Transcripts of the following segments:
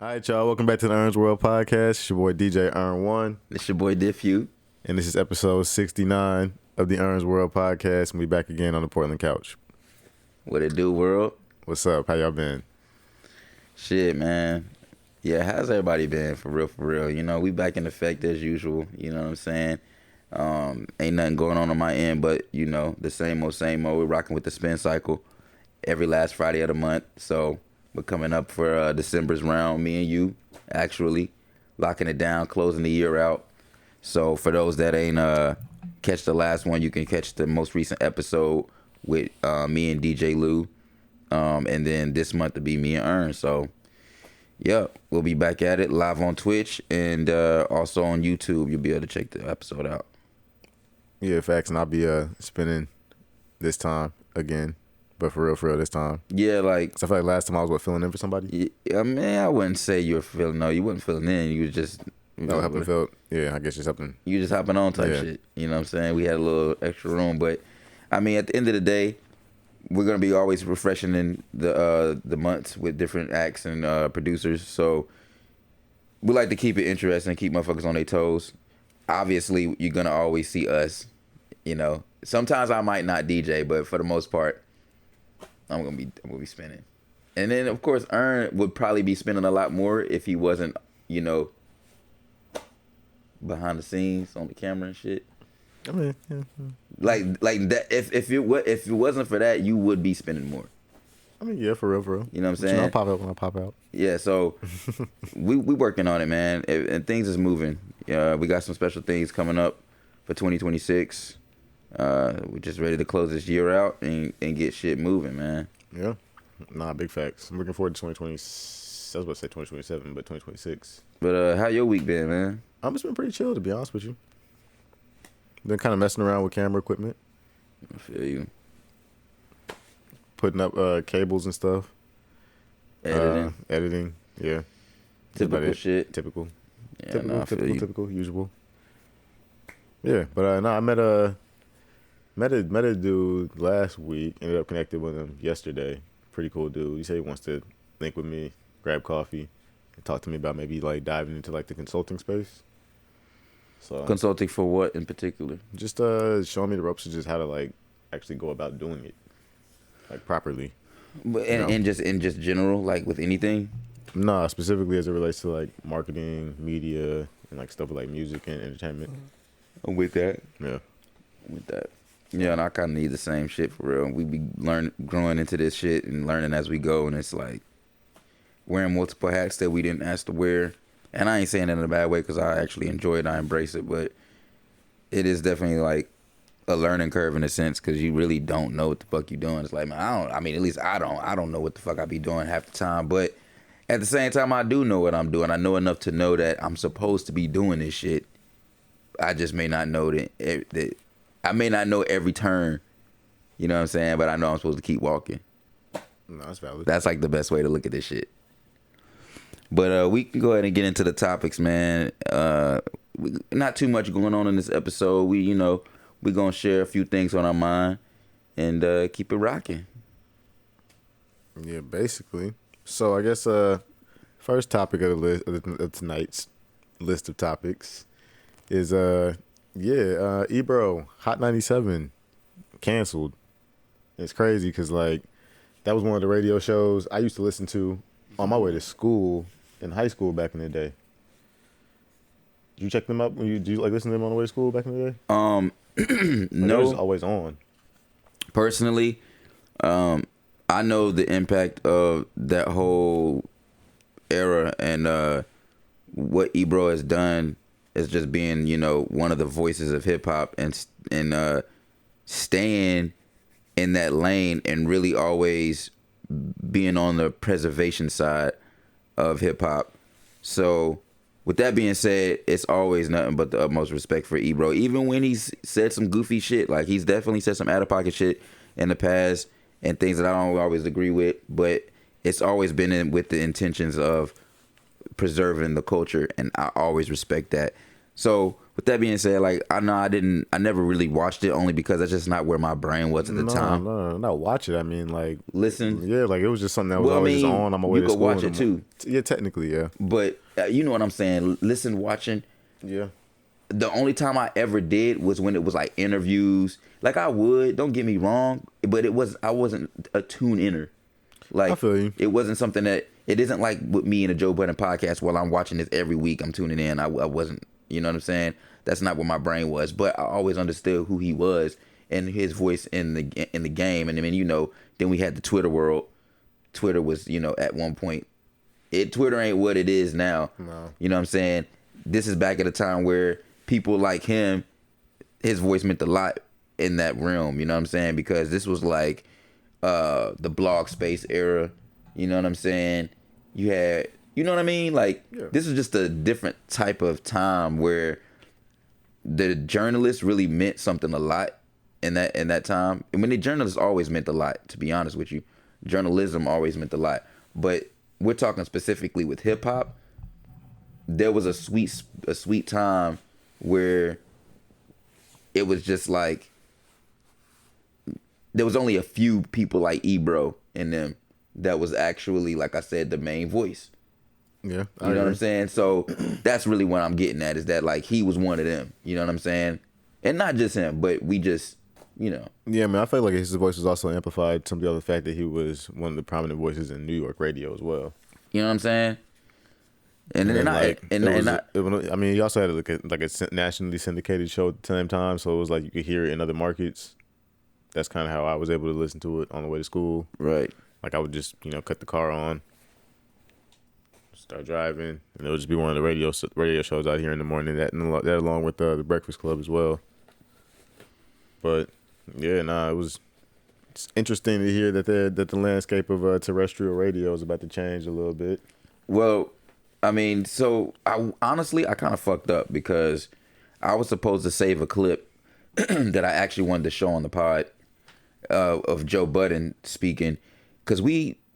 All right, y'all. Welcome back to the Ern's World Podcast. It's your boy DJ Ern1. It's your boy Diff Hue. And this is episode 69 of the Ern's World Podcast. And we back again on the Portland couch. What it do, world? What's up? How y'all been? Shit, man. Yeah, how's everybody been? For real. You know, we back in effect as usual. You know what I'm saying? Ain't nothing going on my end, but, you know, the same old. We're rocking with the spin cycle every last Friday of the month. So we're coming up for December's round, me and you, actually. Locking it down, closing the year out. So for those that ain't catch the last one, you can catch the most recent episode with me and DJ Lou. And then this month to be me and Ern. So, yeah, we'll be back at it live on Twitch and also on YouTube. You'll be able to check the episode out. Yeah, facts. And I'll be spinning this time again. But for real this time. Yeah, like... So I feel like last time I was, filling in for somebody? Yeah, I mean, I wouldn't say you were filling... No, you wasn't filling in. You was just... helping fill... Yeah, I guess just helping... You just hopping on type shit. You know what I'm saying? We had a little extra room. But, I mean, at the end of the day, we're going to be always refreshing in the months with different acts and producers. So, we like to keep it interesting, keep motherfuckers on their toes. Obviously, you're going to always see us, you know. Sometimes I might not DJ, but for the most part, I'm gonna be spinning. And then of course Ern would probably be spinning a lot more if he wasn't, you know, behind the scenes on the camera and shit. I mean, like that. If it wasn't for that, you would be spinning more. I mean, yeah, for real. You know what I'm saying? I'll pop out when I pop out. Yeah, so we working on it, man, and things is moving. We got some special things coming up for 2026. We're just ready to close this year out and get shit moving, man. Yeah. Nah, big facts. I'm looking forward to 2020. I was about to say 2027, but 2026. But how your week been, man? It's been pretty chill, to be honest with you. Been kind of messing around with camera equipment. I feel you. Putting up cables and stuff. Editing, yeah. Typical shit. Typical. Yeah, typical, usual. Yeah, but I met a dude last week. Ended up connected with him yesterday. Pretty cool dude. He said he wants to link with me, grab coffee, and talk to me about maybe like diving into like the consulting space. So consulting for what in particular? Just showing me the ropes of just how to like actually go about doing it, like properly. But and just general, like with anything. Nah, specifically as it relates to like marketing, media, and like stuff like music and entertainment. With that, yeah. With that. Yeah, and I kind of need the same shit for real. We be growing into this shit and learning as we go, and it's like wearing multiple hats that we didn't ask to wear. And I ain't saying that in a bad way because I actually enjoy it, I embrace it, but it is definitely like a learning curve in a sense because you really don't know what the fuck you doing. It's like, man, at least I don't know what the fuck I be doing half the time, but at the same time, I do know what I'm doing. I know enough to know that I'm supposed to be doing this shit. I just may not know that I may not know every turn, you know what I'm saying? But I know I'm supposed to keep walking. No, that's valid. That's like the best way to look at this shit. But we can go ahead and get into the topics, man. Not too much going on in this episode. We're going to share a few things on our mind and keep it rocking. Yeah, basically. So I guess first topic of the list of tonight's list of topics is Ebro Hot 97 canceled. It's crazy because like that was one of the radio shows I used to listen to on my way to school in high school back in the day. Did you check them up? Did you like listen to them on the way to school back in the day? No, it was always on. Personally, I know the impact of that whole era and what Ebro has done as just being, one of the voices of hip hop and staying in that lane and really always being on the preservation side of hip hop. So with that being said, it's always nothing but the utmost respect for Ebro. Even when he's said some goofy shit, like he's definitely said some out of pocket shit in the past and things that I don't always agree with, but it's always been with the intentions of preserving the culture, and I always respect that. So with that being said, like I know I never really watched it only because that's just not where my brain was at the time. No, not watch it. I mean, like listen. Yeah, like it was just something that was always just on my way to school. You could watch it too. Yeah, technically, yeah. But you know what I'm saying? Listen, watching. Yeah. The only time I ever did was when it was like interviews. Like I would, don't get me wrong, but I wasn't a tune inner. Like I feel you. It wasn't something that it isn't like with me and the Joe Budden podcast. While I'm watching this every week, I'm tuning in. I wasn't, you know what I'm saying? That's not where my brain was. But I always understood who he was and his voice in the game. And I mean, you know, then we had the Twitter world. Twitter was, you know, at one point, Twitter ain't what it is now. No. You know what I'm saying? This is back at a time where people like him, his voice meant a lot in that realm. You know what I'm saying? Because this was like the blog space era. You know what I'm saying? You had, you know what I mean? Like This is just a different type of time where the journalists really meant something a lot in that time. I mean, the journalists always meant a lot, to be honest with you. Journalism always meant a lot. But we're talking specifically with hip hop. There was a sweet time where it was just like there was only a few people like Ebro and them that was actually, like I said, the main voice. Yeah. You know what I'm saying? So that's really what I'm getting at, is that like he was one of them. You know what I'm saying? And not just him, but we just, you know. Yeah, man, I feel like his voice was also amplified some of the other fact that he was one of the prominent voices in New York radio as well. You know what I'm saying? I mean, he also had like a nationally syndicated show at the same time, so it was like you could hear it in other markets. That's kind of how I was able to listen to it on the way to school. Right. Like I would just, you know, cut the car on, start driving, and it would just be one of the radio shows out here in the morning. That along with the Breakfast Club as well. But yeah, it's interesting to hear that the landscape of terrestrial radio is about to change a little bit. Well, I mean, so I kind of fucked up because I was supposed to save a clip that I actually wanted to show on the pod of Joe Budden speaking, because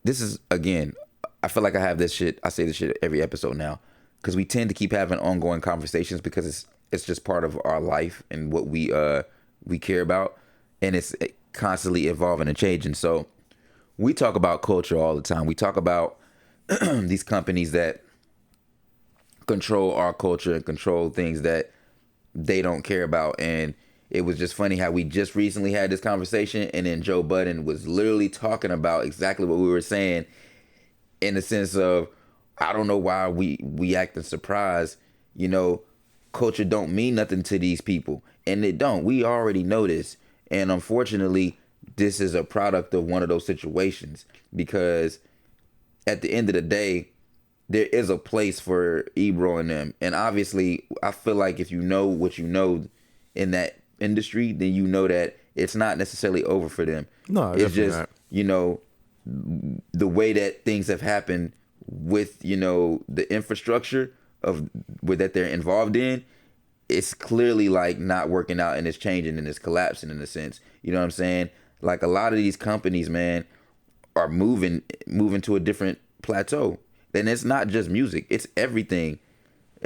this is, again, I feel like I say this shit every episode now, because we tend to keep having ongoing conversations because it's just part of our life and what we care about, and it's constantly evolving and changing. So we talk about culture all the time. We talk about these companies that control our culture and control things that they don't care about. And it was just funny how we just recently had this conversation, and then Joe Budden was literally talking about exactly what we were saying, in the sense of, I don't know why we acting surprised. You know, culture don't mean nothing to these people, and it don't. We already know this, and unfortunately, this is a product of one of those situations, because at the end of the day, there is a place for Ebro and them. And obviously, I feel like if you know what you know in that industry, then you know that it's not necessarily over for them. No, it's just not. You know, the way that things have happened with, you know, the infrastructure that they're involved in, it's clearly like not working out, and it's changing and it's collapsing in a sense. You know what I'm saying? Like a lot of these companies, man, are moving to a different plateau. And it's not just music, it's everything.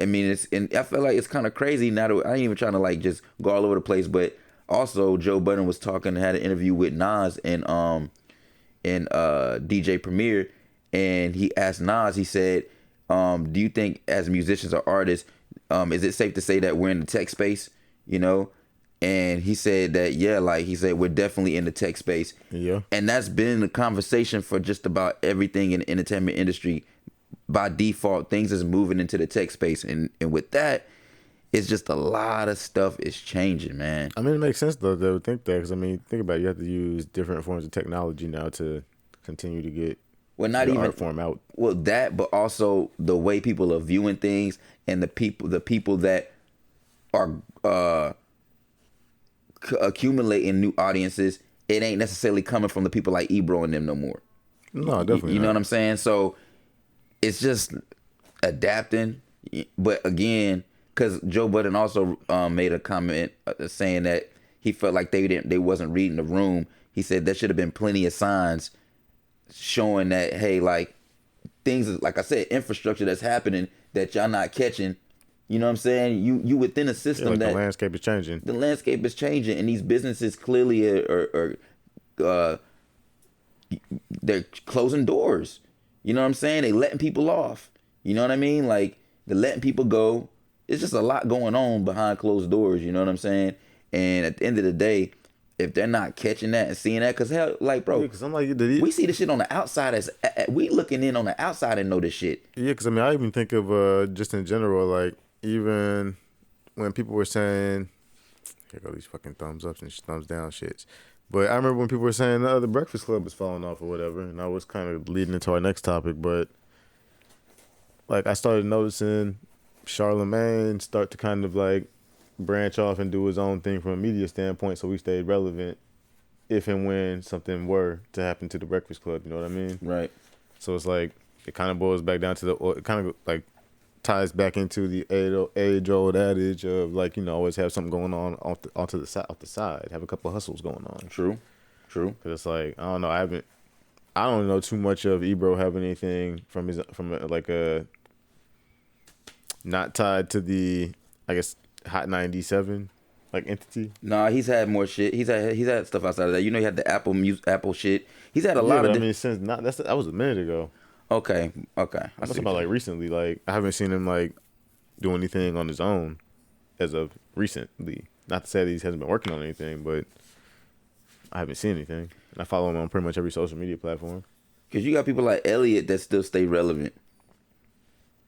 I mean, and I feel like it's kind of crazy now that I ain't even trying to like just go all over the place, but also Joe Budden was talking, had an interview with Nas and DJ Premier, and he asked Nas, he said, do you think as musicians or artists, is it safe to say that we're in the tech space, you know? And he said that, yeah, like he said, we're definitely in the tech space. Yeah. And that's been the conversation for just about everything in the entertainment industry. By default, things is moving into the tech space. And with that, it's just a lot of stuff is changing, man. I mean, it makes sense, though, they would think that. Because, I mean, think about it. You have to use different forms of technology now to continue to get the art form out. Well, that, but also the way people are viewing things, and the people that are accumulating new audiences, it ain't necessarily coming from the people like Ebro and them no more. No, definitely You not. know what I'm saying? So it's just adapting. But again, because Joe Budden also made a comment saying that he felt like they wasn't reading the room. He said there should have been plenty of signs showing that, hey, like things, like I said, infrastructure that's happening that y'all not catching, You know what I'm saying? You within a system like that the landscape is changing. The landscape is changing, and these businesses clearly are they're closing doors. You know what I'm saying? They letting people off. You know what I mean? Like they're letting people go. It's just a lot going on behind closed doors. You know what I'm saying? And at the end of the day, if they're not catching that and seeing that, because hell, like bro, Because I'm like, we see the shit on the outside as we looking in on the outside and know this shit. Yeah, because I mean, I even think of just in general, like even when people were saying, here go these fucking thumbs ups and thumbs down shits. But I remember when people were saying the Breakfast Club is falling off or whatever, and I was kind of leading into our next topic, but like I started noticing Charlemagne start to kind of like branch off and do his own thing from a media standpoint, so we stayed relevant if and when something were to happen to the Breakfast Club. You know what I mean? Right. So it's like it kind of boils back down to it kind of like ties back into the age-old adage of like, you know, always have something going on off the side, have a couple of hustles going on. True. Because it's like I don't know, I don't know too much of Ebro having anything from a not tied to the, I guess, Hot 97 like entity. Nah, he's had more shit. He's had stuff outside of that. You know, he had the Apple shit. He's had a lot of. I mean, since that was a minute ago. Okay. I'm talking about like recently. Like I haven't seen him like do anything on his own as of recently. Not to say that he hasn't been working on anything, but I haven't seen anything. And I follow him on pretty much every social media platform. Because you got people like Elliot that still stay relevant,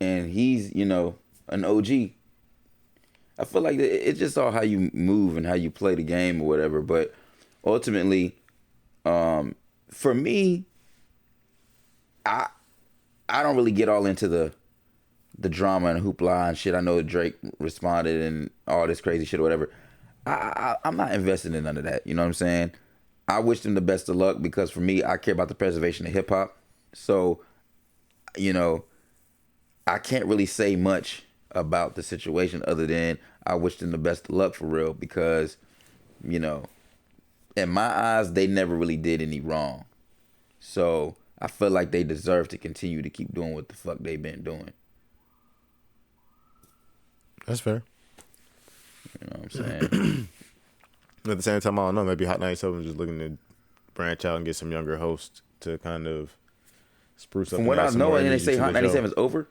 and he's, you know, an OG. I feel like it's just all how you move and how you play the game or whatever. But ultimately, for me, I don't really get all into the drama and hoopla and shit. I know Drake responded and all this crazy shit or whatever. I'm not invested in none of that. You know what I'm saying? I wish him the best of luck because for me, I care about the preservation of hip hop. So, you know, I can't really say much about the situation other than I wish them the best of luck for real because, you know, in my eyes, they never really did any wrong. So I feel like they deserve to continue to keep doing what the fuck they've been doing. That's fair. You know what I'm saying? At the same time, I don't know. Maybe Hot 97 was just looking to branch out and get some younger hosts to kind of spruce up. From what I know, and they say Hot 97 is over.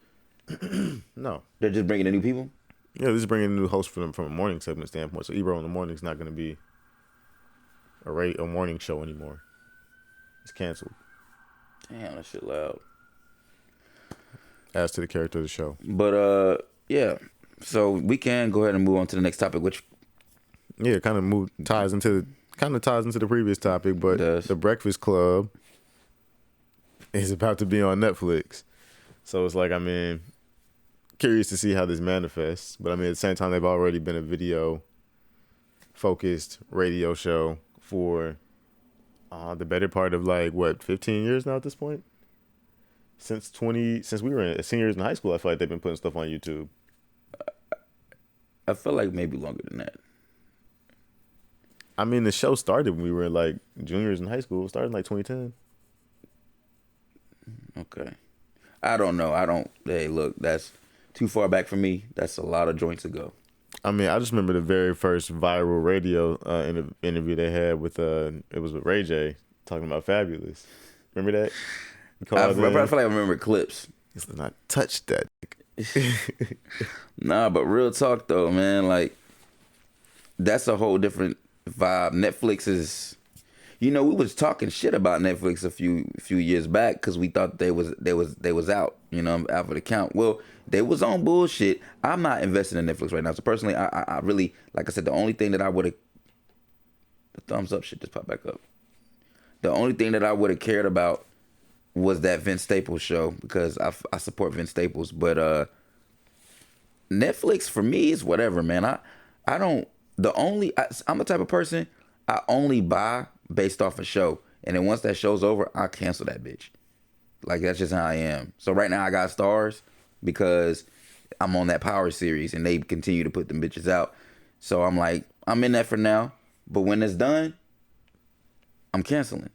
No, They're just bringing in new people. Yeah, this is bringing a new host from a morning segment standpoint. So Ebro in the Morning is not going to be a morning show anymore. It's canceled. Damn, that shit loud. As to the character of the show. But yeah. So we can go ahead and move on to the next topic, which kind of ties into the previous topic, but the Breakfast Club is about to be on Netflix. So it's like, I mean, curious to see how this manifests. But I mean, at the same time, they've already been a video-focused radio show for the better part of 15 years now at this point? Since we were seniors in high school, I feel like they've been putting stuff on YouTube. I feel like maybe longer than that. I mean, the show started when we were juniors in high school. It started in 2010. Okay. I don't know. Hey, look, that's too far back for me. That's a lot of joints ago. I mean, I just remember the very first viral radio interview they had with it was with Ray J talking about Fabulous. Remember that? I feel like I remember clips. It's not touch that. Nah, but real talk though, man. That's a whole different vibe. Netflix is, we was talking shit about Netflix a few years back because we thought they was out, out for the count. Well, they was on bullshit. I'm not investing in Netflix right now. So personally, I really, like I said, the only thing that I would have, the thumbs up shit just popped back up. The only thing that I would have cared about was that Vince Staples show because I support Vince Staples. But Netflix for me is whatever, man. I'm the type of person, I only buy based off a show. And then once that show's over, I'll cancel that bitch. That's just how I am. So right now I got Stars because I'm on that Power series and they continue to put them bitches out. So I'm in that for now. But when it's done, I'm canceling.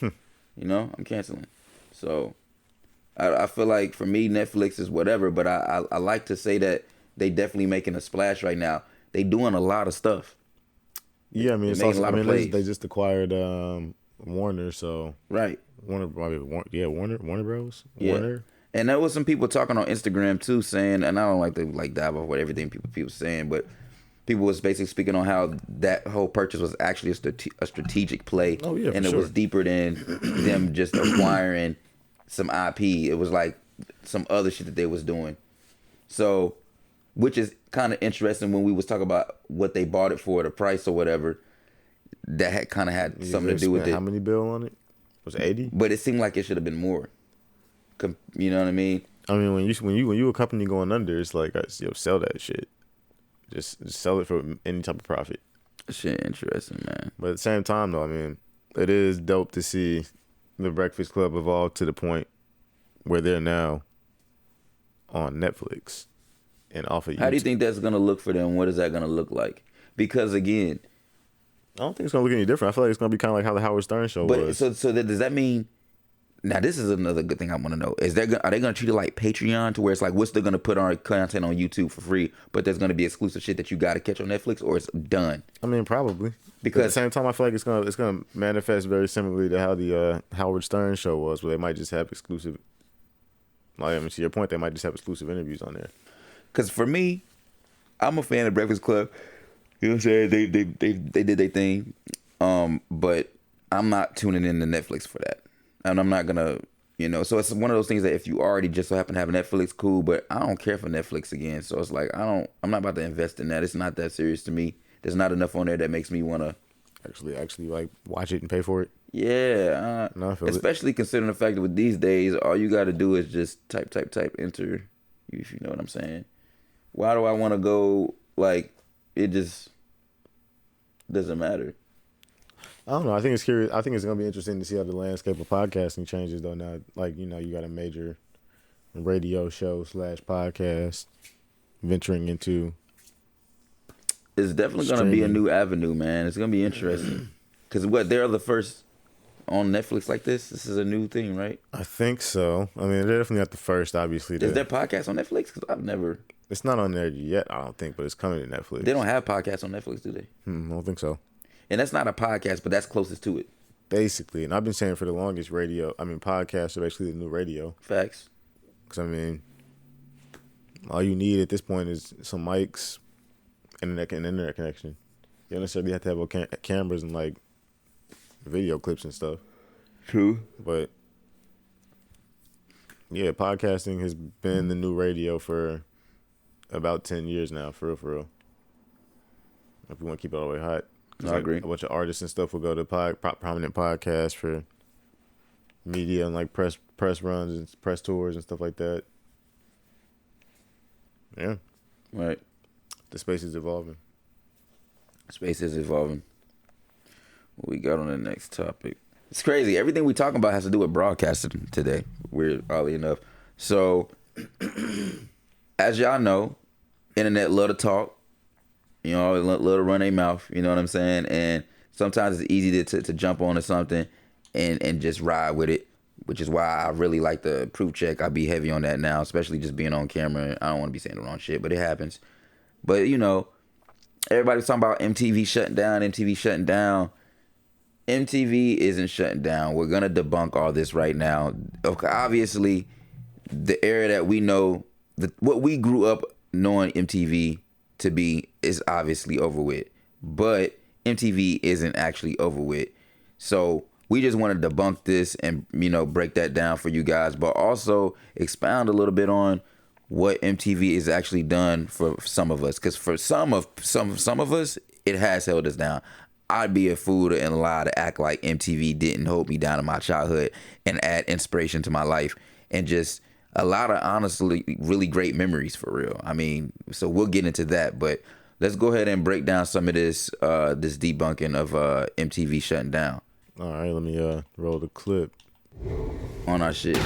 I'm canceling. So I feel like for me, Netflix is whatever, but I like to say that they definitely making a splash right now. They doing a lot of stuff. Yeah, I mean, They making a lot of plays. they just acquired Warner, so Right. Warner Bros. Yeah. Warner. And there was some people talking on Instagram too, saying, and I don't like to dive off what everything people saying, but people was basically speaking on how that whole purchase was actually a strategic play. Oh yeah, and for it sure. was deeper than them just acquiring some IP. It was like some other shit that they was doing. So, which is kind of interesting when we was talking about what they bought it for, the price or whatever. That had kind of had something to do with it. How many bill on it? Was it 80? But it seemed like it should have been more. You know what I mean? I mean, when you a company going under, it's like, sell that shit. Just sell it for any type of profit. Shit, interesting, man. But at the same time, though, I mean, it is dope to see the Breakfast Club evolve to the point where they're now on Netflix and off of YouTube. How do you think that's gonna look for them? What is that gonna look like? Because again, I don't think it's gonna look any different. I feel like it's gonna be kind of like how the Howard Stern show was. So does that mean? Now this is another good thing I want to know. Are they gonna treat it like Patreon, to where it's like we're still gonna put our content on YouTube for free, but there's gonna be exclusive shit that you gotta catch on Netflix, or it's done? I mean, probably. Because at the same time, I feel like it's gonna manifest very similarly to how the Howard Stern show was, where they might just have exclusive. Like, I mean, to your point, they might just have exclusive interviews on there. Because for me, I'm a fan of Breakfast Club. You know what I'm saying? They did their thing, but I'm not tuning in to Netflix for that. And I'm not gonna, so it's one of those things that if you already just so happen to have Netflix, cool, but I don't care for Netflix again. So it's like, I'm not about to invest in that. It's not that serious to me. There's not enough on there that makes me want to actually like watch it and pay for it. Yeah. No, I feel especially considering the fact that with these days, all you got to do is just type, enter, if you know what I'm saying. Why do I want to go, like, it just doesn't matter. I don't know. I think it's curious. I think it's gonna be interesting to see how the landscape of podcasting changes, though. Now, like, you got a major radio show / podcast venturing into. It's definitely gonna be a new avenue, man. It's gonna be interesting because they're the first on Netflix like this. This is a new thing, right? I think so. I mean, they're definitely not the first, obviously. Is there podcast on Netflix? Because I've never. It's not on there yet, I don't think, but it's coming to Netflix. They don't have podcasts on Netflix, do they? I don't think so. And that's not a podcast, but that's closest to it. Basically. And I've been saying for the longest, podcasts are basically the new radio. Facts. Because, I mean, all you need at this point is some mics and an internet connection. You don't necessarily have to have cameras and, like, video clips and stuff. True. But, yeah, podcasting has been the new radio for about 10 years now, for real. If we want to keep it all the way hot. I agree. A bunch of artists and stuff will go to prominent podcasts for media and like press runs and press tours and stuff like that. Yeah. Right. The space is evolving. Space is evolving. What we got on the next topic? It's crazy. Everything we talking about has to do with broadcasting today. Weird, oddly enough. So, as y'all know, internet love to talk. Love to run their mouth. You know what I'm saying? And sometimes it's easy to jump onto something and just ride with it, which is why I really like the proof check. I be heavy on that now, especially just being on camera. I don't want to be saying the wrong shit, but it happens. But, everybody's talking about MTV shutting down, MTV isn't shutting down. We're going to debunk all this right now. Okay, obviously, the era that we know, what we grew up knowing MTV to be is obviously over with. But MTV isn't actually over with. So we just want to debunk this and, break that down for you guys, but also expound a little bit on what MTV is actually done for some of us. Because for some of us, it has held us down. I'd be a fool and lie to act like MTV didn't hold me down in my childhood and add inspiration to my life and just a lot of honestly really great memories for real. I mean, so we'll get into that, but let's go ahead and break down some of this debunking of MTV shutting down. All right, let me roll the clip on our shit.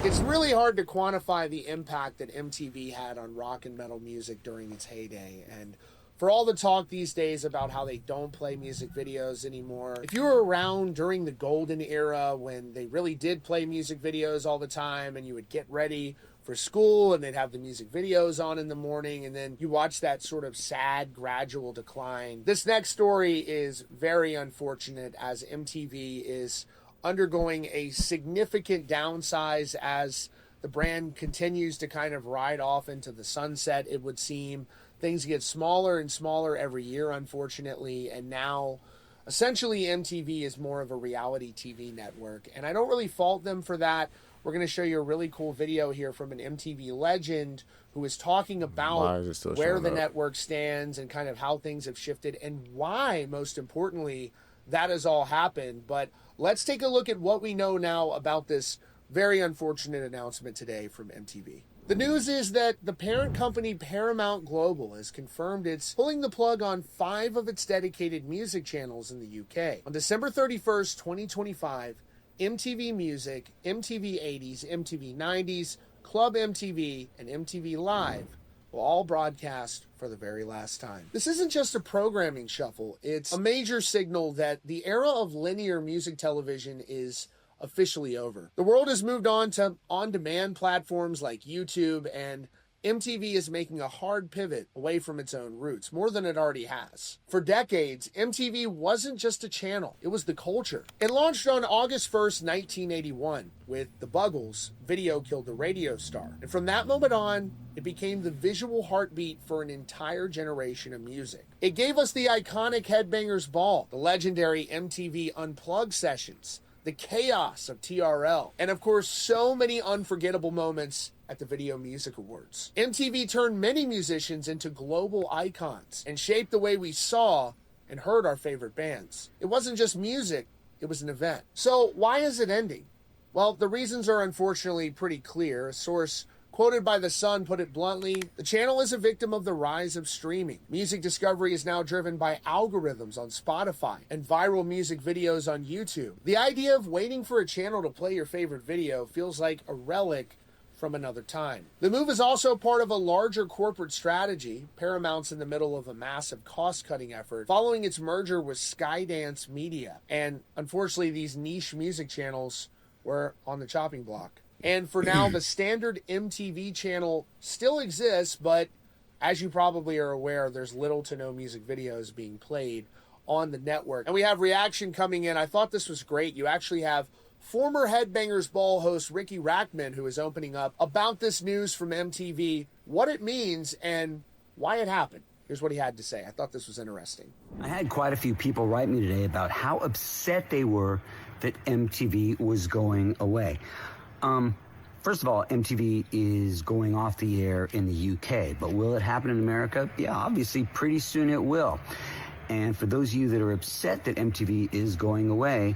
It's really hard to quantify the impact that MTV had on rock and metal music during its heyday, and for all the talk these days about how they don't play music videos anymore, if you were around during the golden era when they really did play music videos all the time and you would get ready for school, and they'd have the music videos on in the morning, and then you watch that sort of sad gradual decline. This next story is very unfortunate, as MTV is undergoing a significant downsize as the brand continues to kind of ride off into the sunset, it would seem. Things get smaller and smaller every year, unfortunately, and now essentially MTV is more of a reality TV network, and I don't really fault them for that. We're going to show you a really cool video here from an MTV legend who is talking about where the network stands and kind of how things have shifted and why, most importantly, that has all happened. But let's take a look at what we know now about this very unfortunate announcement today from MTV. The news is that the parent company Paramount Global has confirmed it's pulling the plug on 5 of its dedicated music channels in the UK. On December 31st, 2025, MTV Music, MTV 80s, MTV 90s, Club MTV, and MTV Live will all broadcast for the very last time. This isn't just a programming shuffle, it's a major signal that the era of linear music television is officially over. The world has moved on to on-demand platforms like YouTube, and MTV is making a hard pivot away from its own roots, more than it already has. For decades, MTV wasn't just a channel, it was the culture. It launched on August 1st, 1981, with The Buggles' Video Killed the Radio Star. And from that moment on, it became the visual heartbeat for an entire generation of music. It gave us the iconic Headbangers Ball, the legendary MTV Unplugged sessions, the chaos of TRL, and of course, so many unforgettable moments at the Video Music Awards. MTV turned many musicians into global icons and shaped the way we saw and heard our favorite bands. It wasn't just music, it was an event. So why is it ending? Well, the reasons are unfortunately pretty clear. A source quoted by The Sun put it bluntly: the channel is a victim of the rise of streaming. Music discovery is now driven by algorithms on Spotify and viral music videos on YouTube. The idea of waiting for a channel to play your favorite video feels like a relic from another time. The move is also part of a larger corporate strategy. Paramount's in the middle of a massive cost-cutting effort following its merger with Skydance Media. And unfortunately, these niche music channels were on the chopping block. And for now, the standard MTV channel still exists, but as you probably are aware, there's little to no music videos being played on the network. And we have reaction coming in. I thought this was great. You actually have former Headbangers Ball host Ricky Rackman, who is opening up about this news from MTV, what it means, and why it happened. Here's what he had to say. I thought this was interesting. I had quite a few people write me today about how upset they were that MTV was going away. First of all, MTV is going off the air in the UK, but will it happen in America? Yeah, obviously, pretty soon it will. And for those of you that are upset that MTV is going away,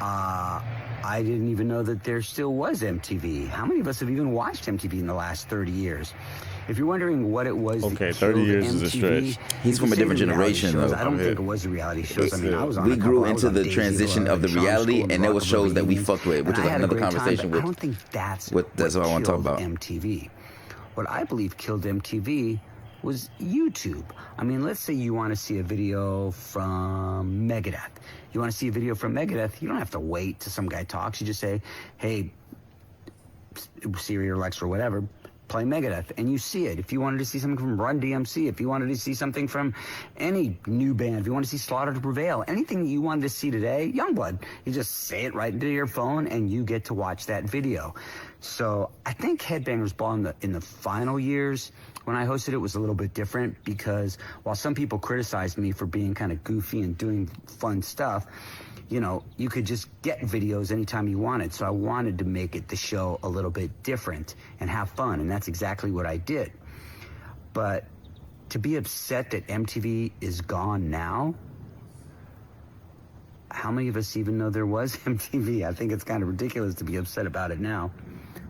I didn't even know that there still was MTV. How many of us have even watched MTV in the last 30 years? If you're wondering what it was, okay, 30 years MTV, is a stretch. He's from a different generation, though. I don't think it was a reality shows. I mean, I was on we grew into the transition of the reality, and there was shows that we fucked with, which is another conversation. I don't think that's what I want to talk about. MTV. What I believe killed MTV was YouTube. I mean, let's say you want to see a video from Megadeth. You want to see a video from Megadeth, you don't have to wait till some guy talks. You just say, hey, Siri or Alexa or whatever, play Megadeth, and you see it. If you wanted to see something from Run DMC, if you wanted to see something from any new band, if you want to see Slaughter to Prevail, anything that you wanted to see today, Youngblood, you just say it right into your phone and you get to watch that video. So I think Headbangers Ball in the final years, when I hosted it, was a little bit different, because while some people criticized me for being kind of goofy and doing fun stuff, you know, you could just get videos anytime you wanted. So I wanted to make it the show a little bit different and have fun, and that's exactly what I did. But to be upset that MTV is gone now, how many of us even know there was MTV? I think it's kind of ridiculous to be upset about it now.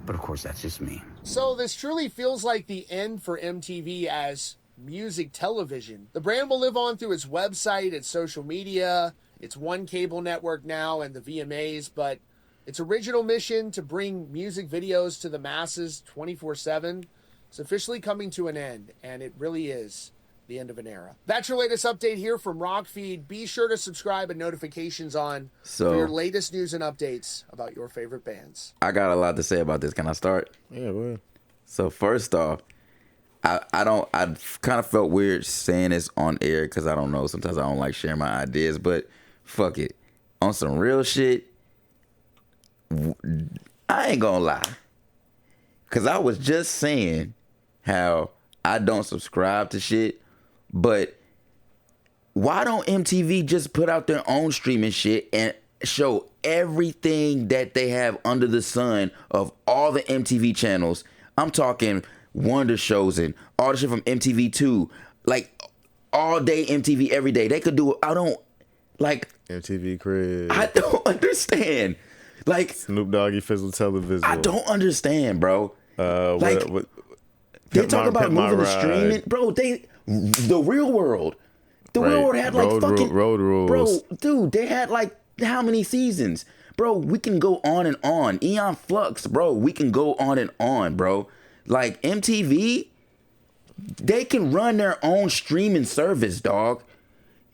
But of course, that's just me. So this truly feels like the end for MTV as music television. The brand will live on through its website, its social media, its one cable network now, and the VMAs, but its original mission to bring music videos to the masses 24/7 is officially coming to an end, and it really is the end of an era. That's your latest update here from Rockfeed. Be sure to subscribe and notifications on for your latest news and updates about your favorite bands. I got a lot to say about this. Can I start? Yeah, go ahead. So first off, I kind of felt weird saying this on air because I don't know. Sometimes I don't like sharing my ideas, but fuck it. On some real shit, I ain't gonna lie. Because I was just saying how I don't subscribe to shit, but why don't MTV just put out their own streaming shit and show everything that they have under the sun of all the MTV channels? I'm talking Wonder shows and all the shit from MTV2, like all day MTV every day. They could do it. I don't like MTV Crib. I don't understand. Like Snoop Doggy Fizzle Television. I don't understand, bro. Like what they talk about moving to ride. streaming, bro. The real world. The real world had like fucking road rules. Bro, dude, they had like how many seasons? Bro, we can go on and on. Eon Flux, bro, we can go on and on, bro. Like MTV, they can run their own streaming service, dog.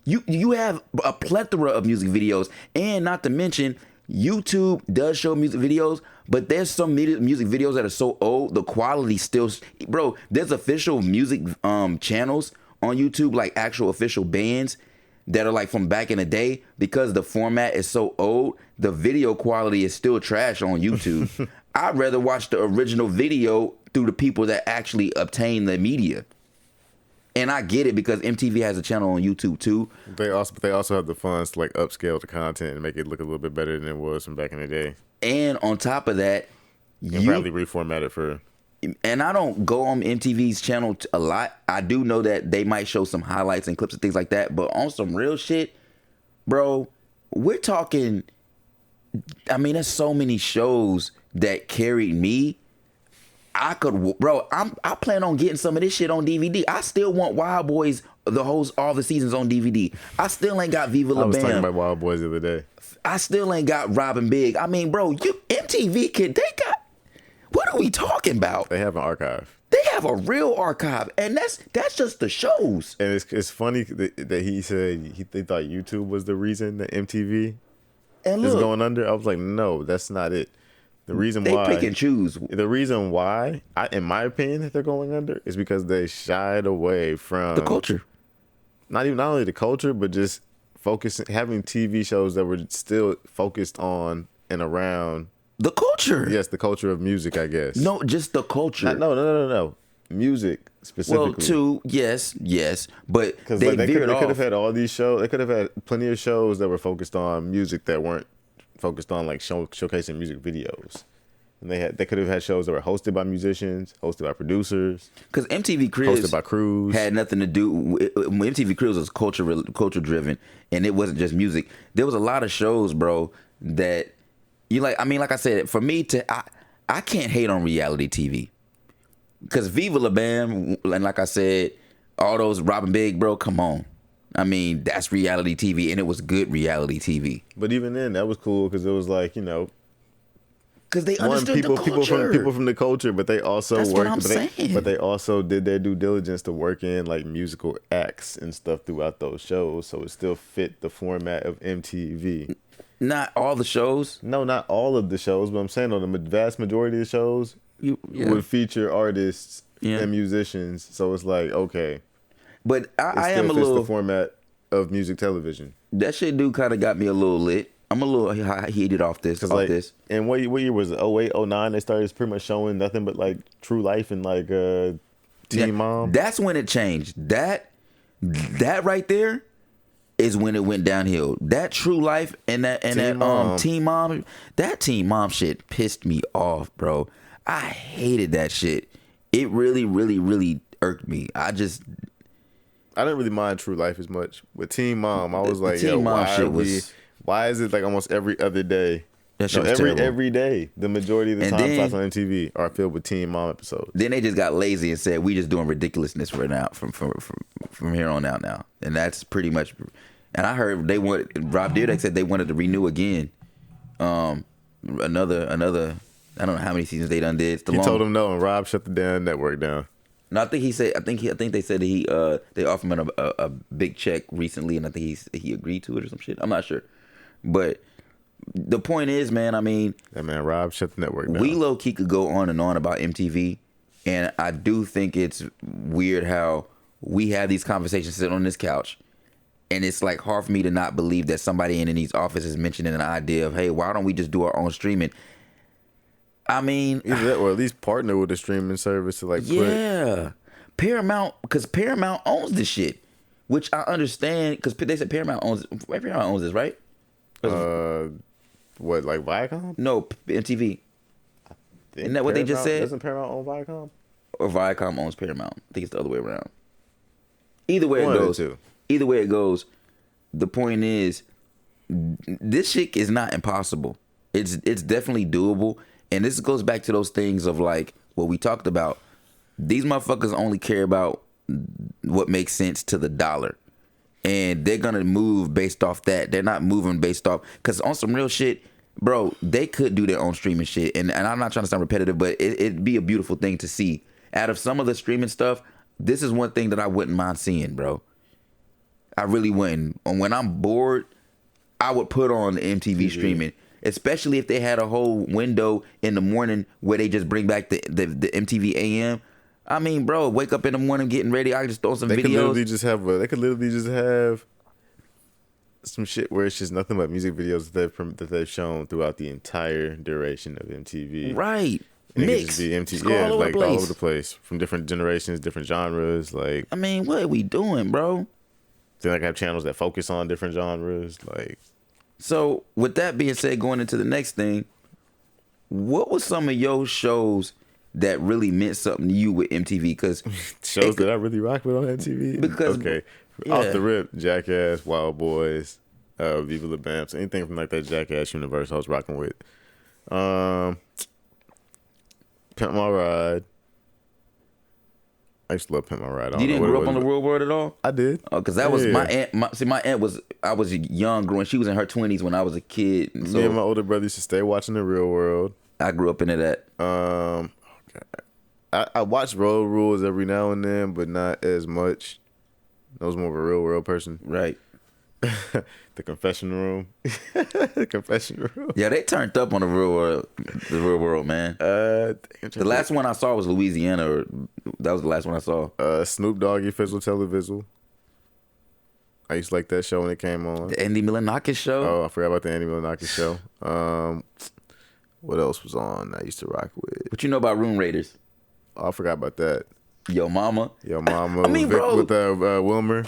You have a plethora of music videos, and not to mention YouTube does show music videos, but there's some music videos that are so old, the quality still, bro. There's official music channels on YouTube, like actual official bands that are like from back in the day. Because the format is so old, the video quality is still trash on YouTube. I'd rather watch the original video through the people that actually obtain the media. And I get it because MTV has a channel on YouTube too. They also have the funds to like upscale the content and make it look a little bit better than it was from back in the day. And on top of that, you probably reformat it for. And I don't go on MTV's channel a lot. I do know that they might show some highlights and clips and things like that. But on some real shit, bro, we're talking. I mean, there's so many shows that carried me. I plan on getting some of this shit on DVD. I still want Wild Boys, all the seasons on DVD. I still ain't got Viva La Bam. I was talking about Wild Boys the other day. I still ain't got Robin Big. I mean, bro, MTV what are we talking about? They have an archive. They have a real archive, and that's just the shows. And it's funny that he said they thought YouTube was the reason that MTV is going under. I was like, no, that's not it. The reason why they pick and choose. The reason why, in my opinion, that they're going under is because they shied away from the culture. Not only the culture, but just having TV shows that were still focused on and around the culture. Yes, the culture of music, I guess. No, just the culture. No. Music specifically. Well, too, yes, but because they could have had all these shows. They could have had plenty of shows that were focused on music that weren't focused on like showcasing music videos. And they could have had shows that were hosted by musicians, hosted by producers. Because MTV Cribs hosted by crews had nothing to do. MTV Cribs was culture driven, and it wasn't just music. There was a lot of shows, bro, that you like. I mean, like I said, for me I can't hate on reality TV. Because Viva La Bam, and like I said, all those Robin Big, bro, come on. I mean, that's reality TV, and it was good reality TV. But even then, that was cool because it was like, because they understood the culture. People from the culture, but they also that's worked. What I'm saying. But they also did their due diligence to work in like musical acts and stuff throughout those shows, so it still fit the format of MTV. Not all the shows. No, not all of the shows, but I'm saying on the vast majority of the shows would feature artists and musicians. So it's like, okay. But I am a little the format of music television. That shit do kind of got me a little lit. I'm a little heated off this. And what year was it? 08, 09? They started pretty much showing nothing but like True Life and like Teen Mom. That's when it changed. That right there is when it went downhill. That True Life and that Teen Mom, that Teen Mom shit pissed me off, bro. I hated that shit. It really, really, really irked me. I didn't really mind True Life as much. With Teen Mom, I was like, why is it like almost every other day? That shit was terrible. Every day, the majority of the time slots on MTV are filled with Teen Mom episodes. Then they just got lazy and said, we just doing ridiculousness right now from here on out now. And that's pretty much. And I heard Rob Dyrdek said they wanted to renew again. Another. I don't know how many seasons they done did. He told him no, and Rob shut the damn network down. No, I think they said that they offered him a big check recently, and I think he agreed to it or some shit. I'm not sure, but the point is, man. I mean, that man Rob shut the network down. We low key could go on and on about MTV, And I do think it's weird how we have these conversations sitting on this couch, and it's like hard for me to not believe that somebody in these offices mentioning an idea of, hey, why don't we just do our own streaming? I mean, either that or at least partner with a streaming service to like yeah, Paramount, because Paramount owns this shit, which I understand because they said Paramount owns this, right? What, like Viacom? No, MTV. Isn't that what they just said? Doesn't Paramount own Viacom? Or Viacom owns Paramount? I think it's the other way around. Either way One it of the goes. two. Either way it goes. The point is, this shit is not impossible. It's definitely doable. And this goes back to those things of like what we talked about. These motherfuckers only care about what makes sense to the dollar. And they're going to move based off that. They're not moving based off. Because on some real shit, bro, they could do their own streaming shit. And I'm not trying to sound repetitive, but it'd be a beautiful thing to see. Out of some of the streaming stuff, this is one thing that I wouldn't mind seeing, bro. I really wouldn't. And when I'm bored, I would put on the MTV streaming. Especially if they had a whole window in the morning where they just bring back the MTV AM. I mean, bro, wake up in the morning getting ready. I just throw some videos. They could literally just have some shit where it's just nothing but music videos that they've shown throughout the entire duration of MTV. Right. And Mix. it could just be MTV, All over the place. all over the place from different generations, different genres. Like, I mean, what are we doing, bro? they like have channels that focus on different genres. Like, so with that being said, going into the next thing, what was some of your shows that really meant something to you with MTV? Because shows that I really rock with on MTV. Because off the rip, Jackass, Wild Boys, Viva La Bam, so anything from like that Jackass universe I was rocking with. Pimp My Ride. I used to love Pimp My Ride. You didn't grow up on the real world at all? I did. Oh, because that was my aunt. My aunt was, I was young growing. She was in her 20s when I was a kid. And so Me and my older brother used to stay watching the Real World. I grew up into that. I watch Road Rules every now and then, but not as much. I was more of a Real World person. Right. The Confession Room. The Confession Room. Yeah, they turned up on the Real World, man. The last one I saw was Louisiana. That was the last one I saw. Snoop Doggy Fizzle Televizzle. I used to like that show when it came on. The Andy Milonakis show. Oh, I forgot about the Andy Milonakis show. What else was on I used to rock with? What you know about Room Raiders? Oh, I forgot about that. Yo Mama. Yo Mama. I mean, bro. With Wilmer.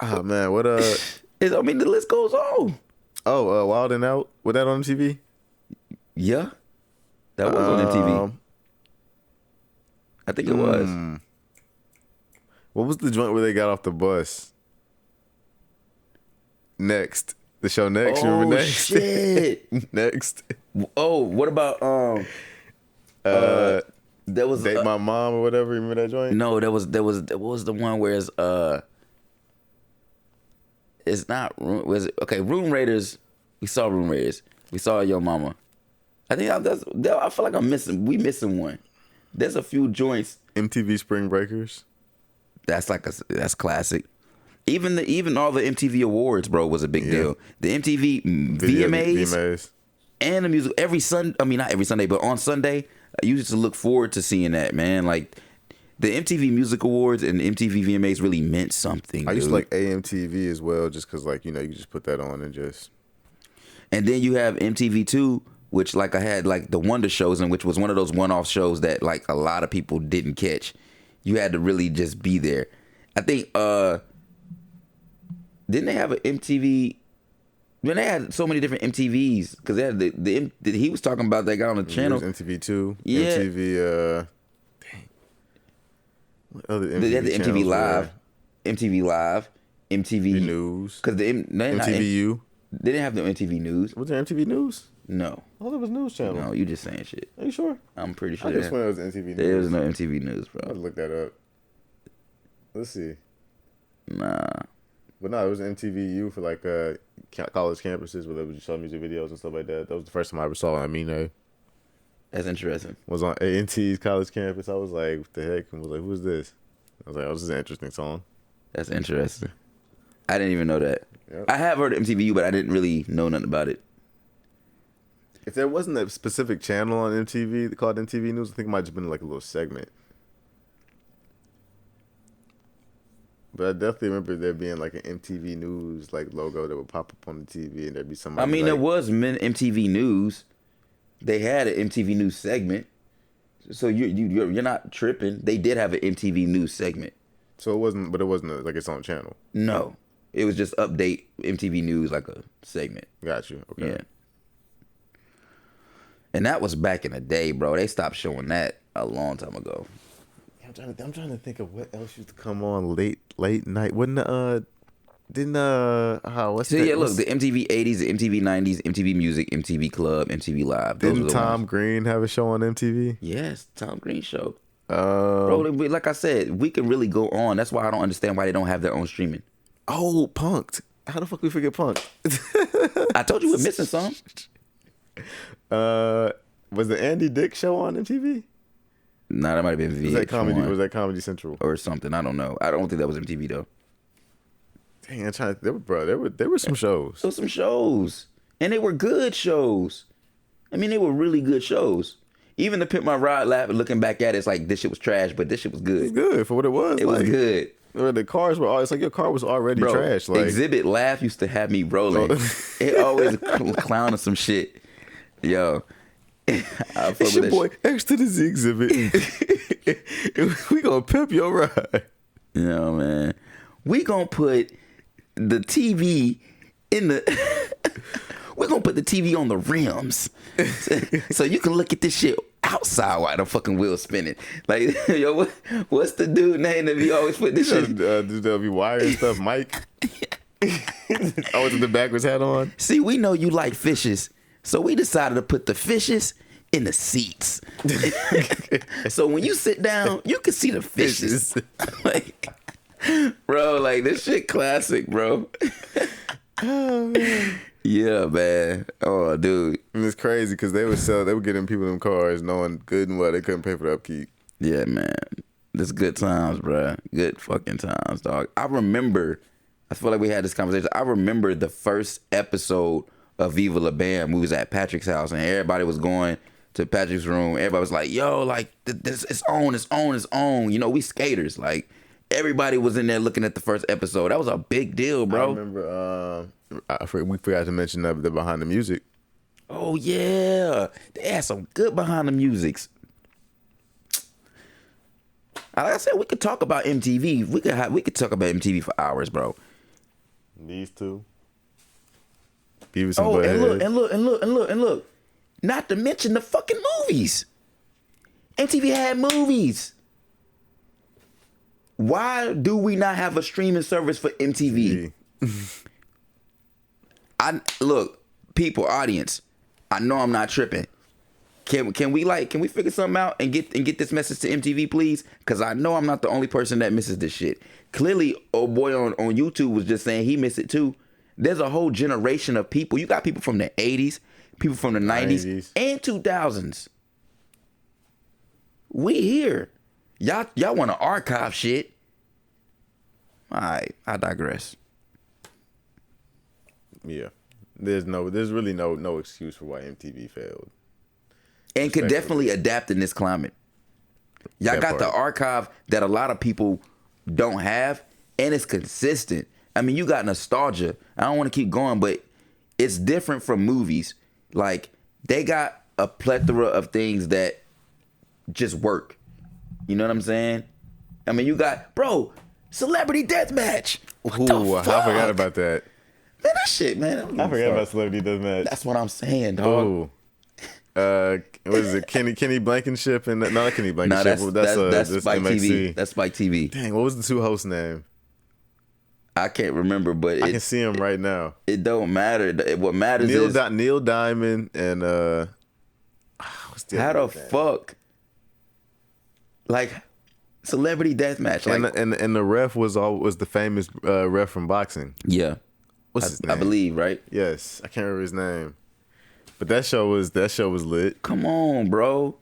Oh, man. What, I mean, the list goes on. Oh, Wild and Out. Was that on MTV? Yeah. That was on MTV. I think it was. What was the joint where they got off the bus? Next. The show Next. You remember Next? Shit. Next. Oh, what about there was Date My Mom or whatever. You remember that joint? No, there was what was the one where it's not Room Raiders. We saw Room Raiders. We saw Yo Mama. I think I feel like we missing one. There's a few joints. MTV Spring Breakers. That's classic. Even all the MTV awards, bro, was a big deal. The MTV VMAs and the music every Sunday. I mean, not every Sunday, but on Sunday, I used to look forward to seeing that, man. Like the MTV Music Awards and MTV VMAs really meant something. I used to like AMTV as well, just because like you just put that on and just. And then you have MTV2, which like I had like the Wonder Shows, and which was one of those one-off shows that like a lot of people didn't catch. You had to really just be there. I think didn't they have an MTV? When they had so many different MTVs, because they had he was talking about that guy on the channel. MTV2, yeah. MTV. Dang. What other MTV? They had the MTV Live, MTV Live, MTV News. Because MTVU. They didn't have the MTV News. Was there MTV News? No. I thought it was News Channel. No, you just saying shit. Are you sure? I'm pretty sure. I just when it was MTV News. There was no MTV News, bro. I'll look that up. Let's see. Nah. But no, it was MTVU for like college campuses where they would just show music videos and stuff like that. That was the first time I ever saw it. I mean, that's interesting. Was on A&T's college campus. I was like, what the heck? And was like, who is this? I was like, oh, this is an interesting song. That's interesting. I didn't even know that. Yep. I have heard of MTVU, but I didn't really know nothing about it. If there wasn't a specific channel on MTV called MTV News, I think it might have been like a little segment. But I definitely remember there being like an MTV News like logo that would pop up on the TV, and there'd be somebody. I mean, like, there was MTV News. They had an MTV News segment, so you're not tripping. They did have an MTV News segment. So it wasn't, but it wasn't like its own channel. No, it was just update MTV News like a segment. Got you. Okay. Yeah. And that was back in the day, bro. They stopped showing that a long time ago. I'm trying to think of what else used to come on late night. What's So that? yeah, look, the MTV 80s, the MTV 90s, MTV Music, MTV Club, MTV Live. Those Didn't were the Tom ones. Green have a show on MTV? Yes, Tom Green show. Bro, like I said, we can really go on. That's why I don't understand why they don't have their own streaming. Oh, Punk'd. How the fuck we forget Punk'd? I told you we're missing some. Was the Andy Dick show on MTV? Nah, that might have been VH1. Was that Comedy Central or something? I don't know. I don't think that was MTV though. Dang, I'm trying to. There were some shows. There were some shows, and they were good shows. I mean, they were really good shows. Even the Pimp My Ride laugh, looking back at it, it's like this shit was trash, but this shit was good. It was good for what it was. It was good. The cars were. It's like your car was already trash. Like Exhibit laugh used to have me rolling. It always clowning some shit. Yo, I fuck it's with your boy X to the Z Exhibit. We gonna pimp your ride. You know, man. We gonna put the TV in the. We're gonna put the TV on the rims, so you can look at this shit outside while the fucking wheel's spinning. Like, yo, what's the dude name that we always put this shit? Dude, that be wire and stuff. Mike. Always with the backwards hat on. See, we know you like fishes, so we decided to put the fishes in the seats. So when you sit down, you can see the fishes. Like, bro, like this shit classic, bro. Oh man. Yeah, man. Oh, dude. And it's crazy because they were getting people them cars knowing good and well they couldn't pay for the upkeep. Yeah, man. This good times, bro. Good fucking times, dog. I feel like we had this conversation. I remember the first episode of Viva La Bam. We was at Patrick's house and everybody was going to Patrick's room. Everybody was like, yo, like, this, it's on. You know, we skaters. Like, everybody was in there looking at the first episode. That was a big deal, bro. I remember, we forgot to mention the behind the music. Oh, yeah. They had some good behind the musics. Like I said, we could talk about MTV. We could talk about MTV for hours, bro. These two. Beavis and Oh, Butthead. and look. Not to mention the fucking movies. MTV had movies. Why do we not have a streaming service for MTV? Look, people, audience. I know I'm not tripping. Can we figure something out and get this message to MTV, please? Because I know I'm not the only person that misses this shit. Clearly, old boy on YouTube was just saying he missed it too. There's a whole generation of people. You got people from the 80s, people from the 90s and 2000s. We here. Y'all want to archive shit. All right, I digress. Yeah. There's really no excuse for why MTV failed. And could definitely adapt in this climate. Y'all got the archive that a lot of people don't have, and it's consistent. I mean, you got nostalgia. I don't want to keep going, but it's different from movies. Like, they got a plethora of things that just work. You know what I'm saying? I mean, you got, bro, Celebrity Deathmatch. What the fuck? I forgot about that. Man, that shit, man. I forgot about Celebrity Deathmatch. That's what I'm saying, dog. Ooh. What is it? Kenny Blankenship and not Kenny Blankenship. No, that's Spike MXC. TV. That's Spike TV. Dang, what was the two hosts' name? I can't remember, but I can see him right now. It don't matter. What matters is Neil Diamond and what's the how other the name? fuck, like, Celebrity Deathmatch, like, and the ref was the famous ref from boxing. yeah, What's his name? I believe, right? Yes, I can't remember his name. But that show was lit. Come on, bro.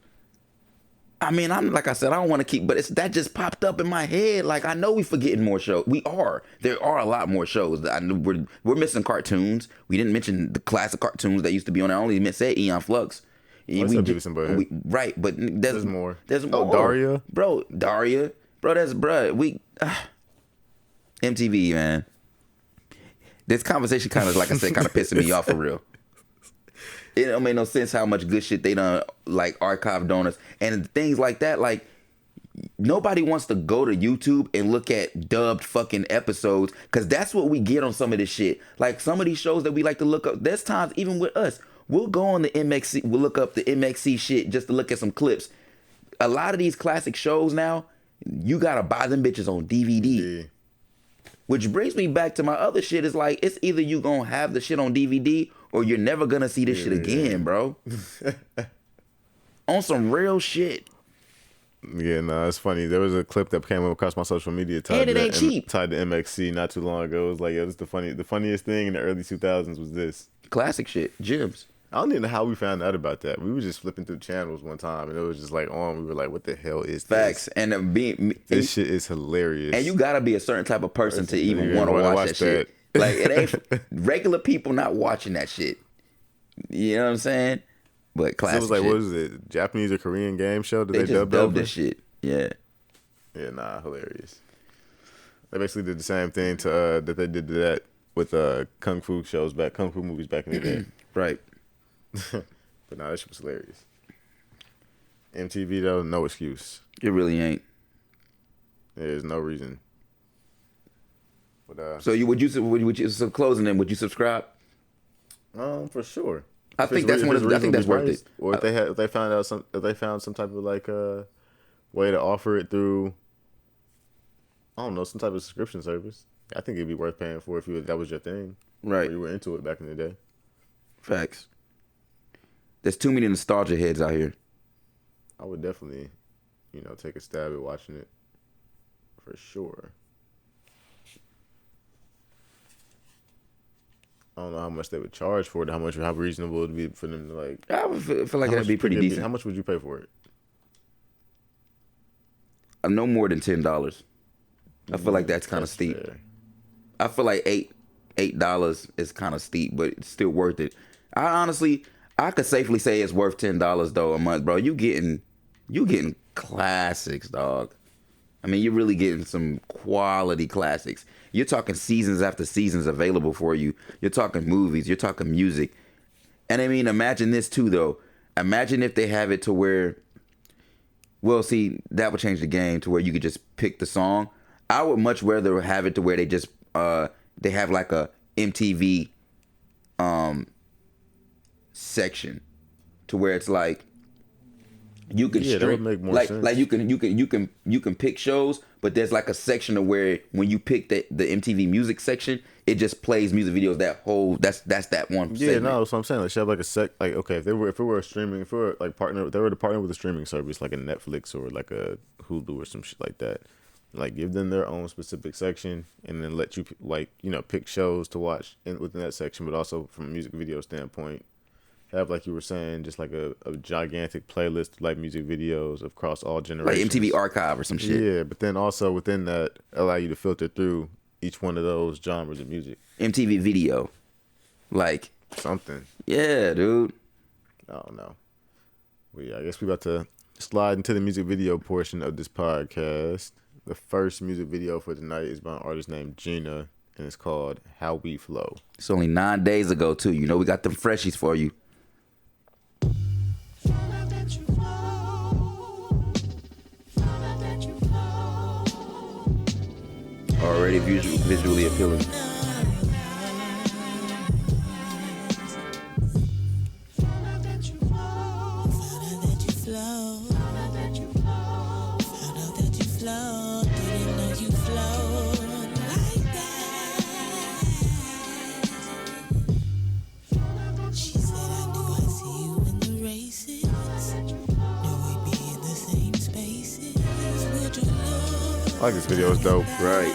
I mean, I'm like I said, I don't want to keep, but that just popped up in my head. Like, I know we forgetting more shows. We are. There are a lot more shows. I know we're missing cartoons. We didn't mention the classic cartoons that used to be on there. I only said Eon Flux. Right, but there's more. There's more. Oh, Daria, bro. MTV, man. This conversation kind of, like I said, kind of pissing me off for real. It don't make no sense how much good shit they done like archived on us and things like that. Like, nobody wants to go to YouTube and look at dubbed fucking episodes, because that's what we get on some of this shit. Like, some of these shows that we like to look up, there's times even with us, we'll go on the MXC, we'll look up the MXC shit just to look at some clips. A lot of these classic shows now, you gotta buy them bitches on DVD. Yeah. Which brings me back to my other shit. Is like, it's either you gonna have the shit on DVD or you're never gonna see this shit again, bro. On some real shit. Yeah, no, it's funny. There was a clip that came across my social media tied to MXC not too long ago. It was like, yeah, this the funniest thing in the early 2000s was this. Classic shit. Gems. I don't even know how we found out about that. We were just flipping through channels one time, and it was just like on. We were like, "What the hell is Facts. this?" And this shit is hilarious. And you gotta be a certain type of person to even want to watch that shit. Like, it ain't regular people not watching that shit. You know what I'm saying? But classic. So it was like, shit. what is it? Japanese or Korean game show? Did they just dub this shit? Yeah. Yeah, nah, hilarious. They basically did the same thing to that they did to that with kung fu movies back in the day. Right. But nah, that shit was hilarious. MTV though, no excuse. It really ain't. There's no reason. But so so closing in, would you subscribe? For sure. I think that's worth it. Or if they found some type of like way to offer it through, I don't know, some type of subscription service. I think it'd be worth paying for if that was your thing. Right. Or you were into it back in the day. Facts. There's too many nostalgia heads out here. I would definitely, take a stab at watching it. For sure. I don't know how much they would charge for it, how reasonable it would be for them to like. I would feel like that'd be pretty decent. How much would you pay for it? No more than $10. I feel like that's kind of steep. Fair. I feel like $8 is kind of steep, but it's still worth it. I could safely say it's worth $10 though a month, bro. You getting classics, dog. I mean, you're really getting some quality classics. You're talking seasons after seasons available for you. You're talking movies. You're talking music. And I mean, imagine this too, though. Imagine if they have it to where, well, see, that would change the game to where you could just pick the song. I would much rather have it to where they just, they have like a MTV section to where it's like, you can that would make more sense. Like you can pick shows, but there's like a section of where when you pick the MTV music section, it just plays music videos. That's that one. Yeah, segment. No, that's what I'm saying. Like, should have like okay, if it were to partner with a streaming service like a Netflix or like a Hulu or some shit like that. Like, give them their own specific section and then let you pick shows to watch within that section, but also from a music video standpoint. Have, like you were saying, just like a gigantic playlist of like music videos across all generations. Like MTV Archive or some shit. Yeah, but then also within that, allow you to filter through each one of those genres of music. MTV Video. Like. Something. Yeah, dude. I don't know. Well, yeah, I guess we about to slide into the music video portion of this podcast. The first music video for tonight is by an artist named GENA, and it's called HOWWEFLOW. It's only 9 days ago, too. You know we got them freshies for you. Already visually appealing. I like this video, it's dope. Right.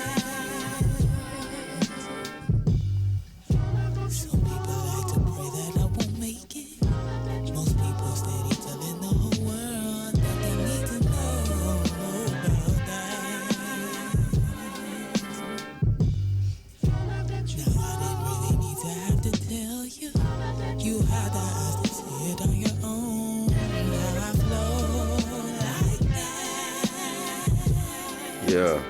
Yeah.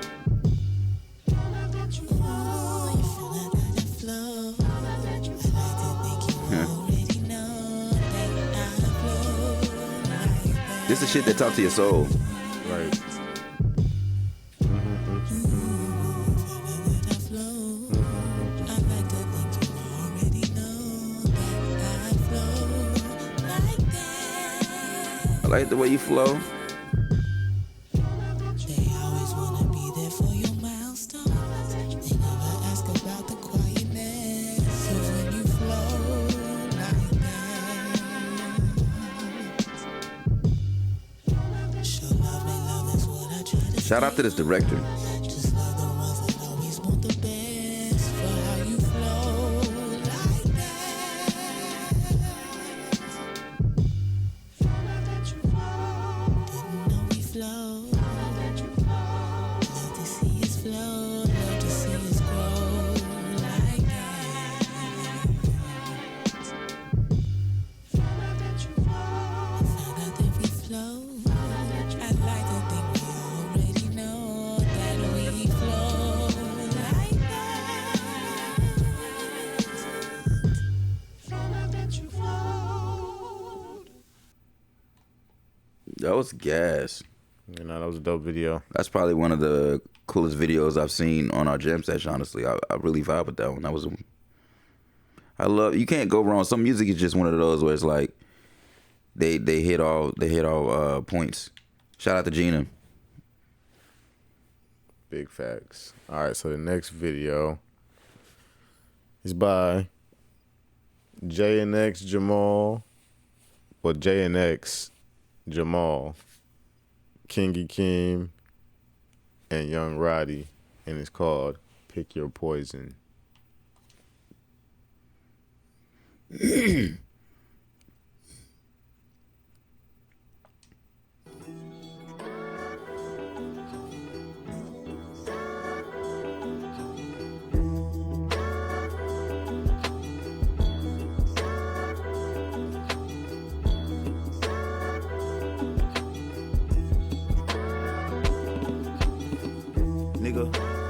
This is shit that talk to your soul. Right. I like the way you flow. Shout out to this director. That was gas. You know, that was a dope video. That's probably one of the coolest videos I've seen on our Jam Sesh, honestly. I really vibe with that one. That was I love, you can't go wrong. Some music is just one of those where it's like they hit all points. Shout out to GENA. Big facts. All right, so the next video is by J&X Jamaal, well, J&X Jamaal, Kinikeem, and Young Roddy, and it's called Pick Your Poison.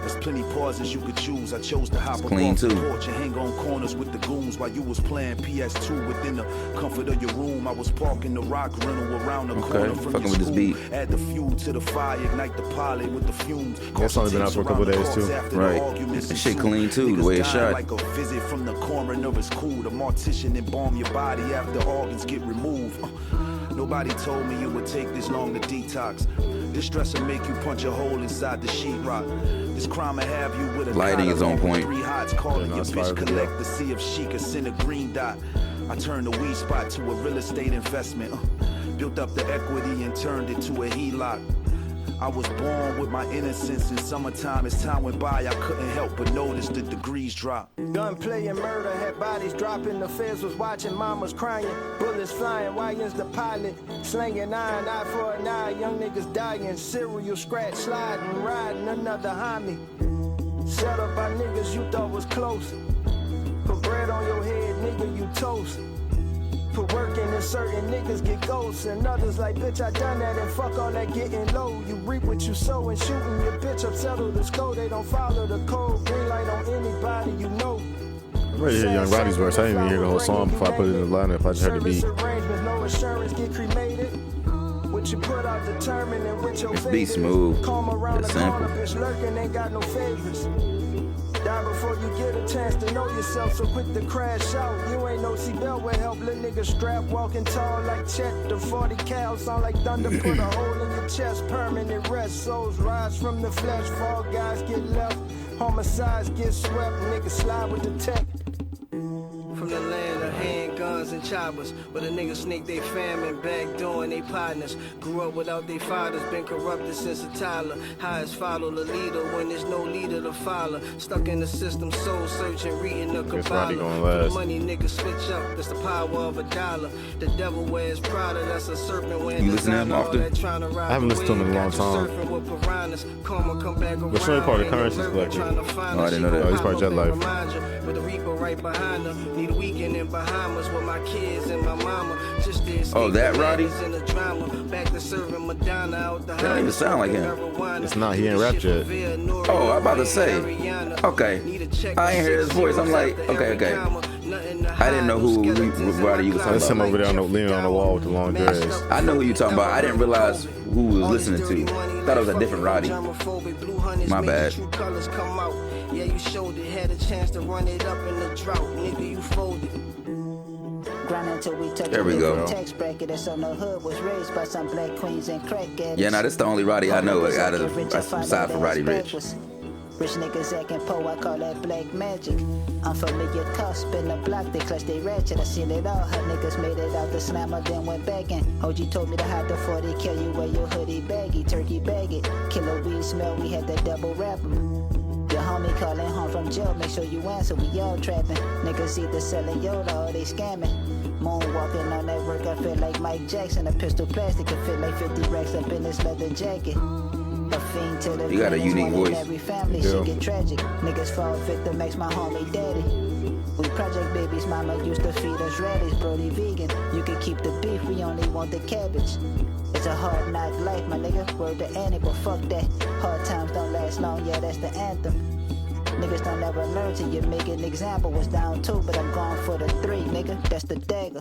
There's plenty pauses you could choose. I chose to hop clean off the too. porch and hang on corners with the goons while you was playing PS2 within the comfort of your room. I was parking the rock rental around the corner from fucking your with this school. beat. Add the fuel to the fire, ignite the pilot with the fumes. That's only been out for a couple of days too. Right. That shit clean too, the way it's shot. Like a visit from the coroner is cool. The mortician embalm your body after organs get removed. Nobody told me it would take this long to detox. This stress will make you punch a hole inside the sheetrock. This crime will have you with a lighting is on point. 3 hots calling your bitch collect to see if she could send a green dot. I turned the weed spot to a real estate investment. Built up the equity and turned it to a HELOC. I was born with my innocence in summertime. As time went by, I couldn't help but notice the degrees drop. Gunplay and murder had bodies dropping. The feds was watching, mamas crying. Bullets flying, Wyans the pilot. Slinging iron, eye for an eye. Young niggas dying, serial scratch, sliding, riding another homie. Set up by niggas you thought was close. Put bread on your head, nigga, you toast. Put work in and certain niggas get ghosts. And others like, bitch, I done that and fuck all that getting low. You reap what you sow and shooting your bitch up, settle the score. They don't follow the code. Green light on anybody you know. I'm ready to hear Young Roddy's verse. I didn't even hear the whole song before I put it in the lineup. I just heard the beat. No insurance get cremated. What you put out determined with your This beat smooth. It's simple. Bitch lurking ain't got no favorites. Die before you get a chance to know yourself, so quick to crash out. You ain't no seatbelt with help, little nigga strap, walking tall like Chet. The 40 cal sound like thunder, put a hole in your chest, permanent rest. Souls rise from the flesh, fall guys get left, homicides get swept, niggas slide with the tech. From the land of handguns and choppers, where the niggas sneak they famine, backdooring they partners. Grew up without their fathers, been corrupted since a toddler. Highest follow the leader when there's no leader to follow. Stuck in the system, soul searching, reading the Kabbalah. For the money niggas switch up, that's the power of a dollar. The devil wears Prada, that's a serpent wearing you listen to him often? I haven't listened to him in a long time. What's the part of the Currency Collective? Oh, I didn't know that. Oh, he's part of Jet Life. With the Reaper right behind her. Need a weekend in Bahamas with my Oh, that Roddy? That don't even sound like him. It's not. He ain't rapped yet. Oh, I'm about to say. Okay. I ain't hear his voice. I'm like, okay. I didn't know who Roddy you was talking That's him about. over there leaning on the wall with the long dreads. I know who you talking about. I didn't realize who we was listening to. Thought it was a different Roddy. My bad. Yeah, you showed it, had a chance to run it up in the drought. Nigga, you folded. There we go. Yeah, now this the only Roddy I know out of aside from Roddy Rich. Rich niggas acting po, I call that black magic. I'm familiar tough, spin the block, they clutch, they ratchet. I seen it all, her niggas made it out the slammer, then went back in. OG told me to hide the 40, kill you wear your hoodie baggy, turkey bag it. Killer weed smell, we had that double rapper. Your homie calling home from jail, make sure you answer, we all trapping. Niggas either selling Yoda or they scamming. Moonwalking on that work, I feel like Mike Jackson. A pistol plastic could fit like 50 racks up in this leather jacket. A fiend to the You got a unique voice. Every family shit get tragic. Niggas fall victim, makes my homie daddy. We project babies, mama used to feed us raddies. Brody vegan, you can keep the beef, we only want the cabbage. It's a hard knock life, my nigga. Word to Annie, but fuck that. Hard times don't last long, yeah, that's the anthem. Niggas don't ever learn till you make an example. Was down 2, but I'm going for the 3, nigga. That's the dagger.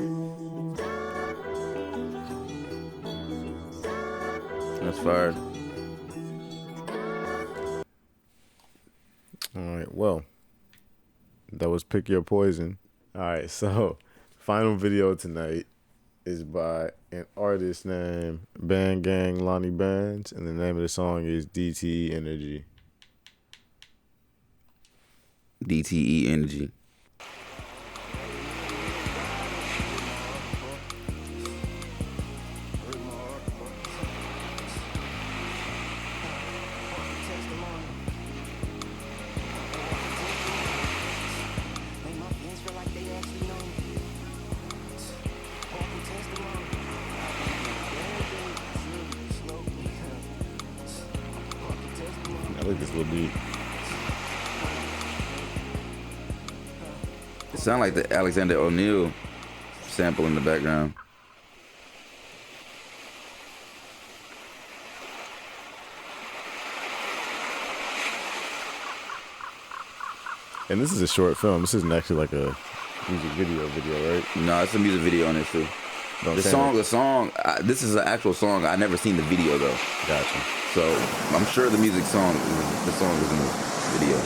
That's fired. All right, well, that was Pick Your Poison. All right, so final video tonight is by an artist named Bandgang Lonnie Bands, and the name of the song is DTE Energy. DTE Energy. I like this little beat. It sound like the Alexander O'Neal sample in the background. And this is a short film. This isn't actually like a music video, right? No, it's a music video on this too. The song. This is an actual song. I never seen the video though. Gotcha. So I'm sure the song is in the video.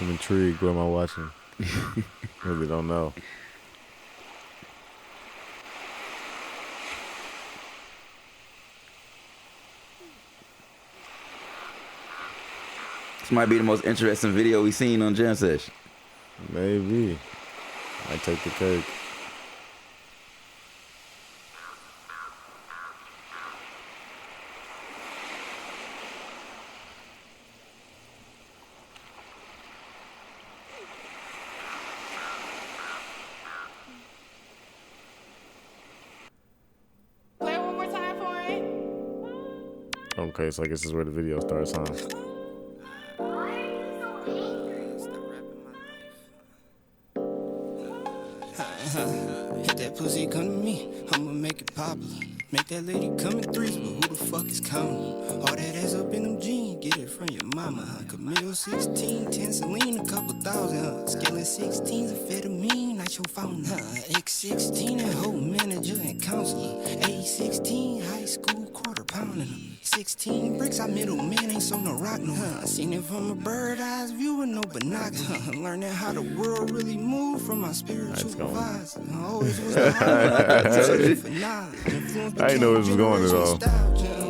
I'm intrigued. What am I watching? Really don't know. This might be the most interesting video we've seen on Jam Sesh. Maybe. I take the cake. Okay, so I guess this is where the video starts, huh? Hit that pussy, come to me, I'ma make it popular. Make that lady come in threes, but who the fuck is coming? All that ass up in them jeans, get it from your mama, huh? Camille 16, 10 Celine, a couple thousand, huh? Skillin' 16's amphetamine, not your fountain, huh? X16 and whole manager and counselor. A16, high school quarter pounding. 16 bricks, I middleman, ain't so no rock no. Seen it from a bird eyes view with no binoculars. Learning how the world really move from my spiritual advisor. Always was the for knowledge. I didn't know this was going at all.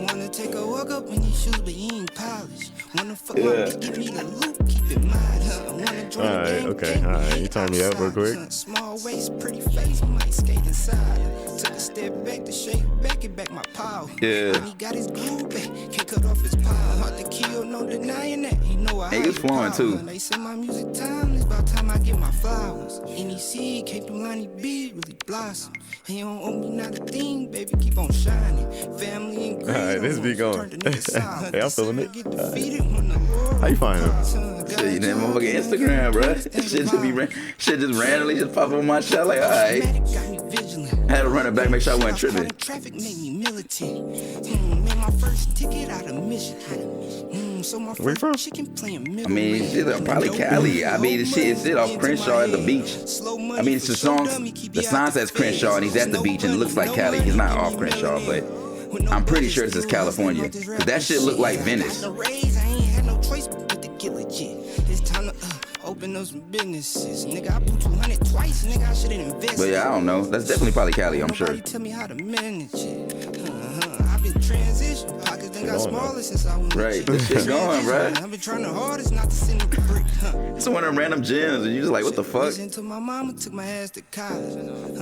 Wanna take a walk up in these shoes, but he ain't polished. Wanna fuck my bitch, give me the loop, keep it mad. Wanna join the game, okay, alright. You turn me up real quick. Small waist, pretty face, might skate inside. Took a step back to shake back and back my power. Yeah. He got his groove back, can't cut off his power. Hard to kill, no denying that. He know I he was flowing too. They say my music time, it's about time I get my flowers. Any seed came through Lonnie B, really blossom. He don't owe me not a thing, baby, keep on shining. Family and greed. Alright, this be going. Hey, I'm feeling it. How you find him? Shit, you know, motherfucking Instagram, bro. Shit just randomly just pop on my shit. Like, alright. I had to run it back, make sure I wasn't tripping. Traffic made me militant. Made my first ticket out of Michigan. So my Where you from? chicken playing middle. I mean, shit, probably Cali. I mean, the shit is off Crenshaw at the beach. I mean, it's the song says Crenshaw and he's at the beach and it looks like Cali. He's not off Crenshaw, but I'm pretty sure this is California. Cause that shit look like Venice. I ain't had no choice but to get legit. It's time to open up some businesses. Nigga, I blew 200 twice. Nigga, I should've invested. But yeah, I don't know. That's definitely probably Cali, I'm sure. Nobody tell me how to manage it. I've been transition. Pockets done got smaller since I was right. This shit going, bro. I've been trying the hardest not to send a brick. It's one of them random gems and you just like, what the fuck? Listen to my mama, took my ass to college.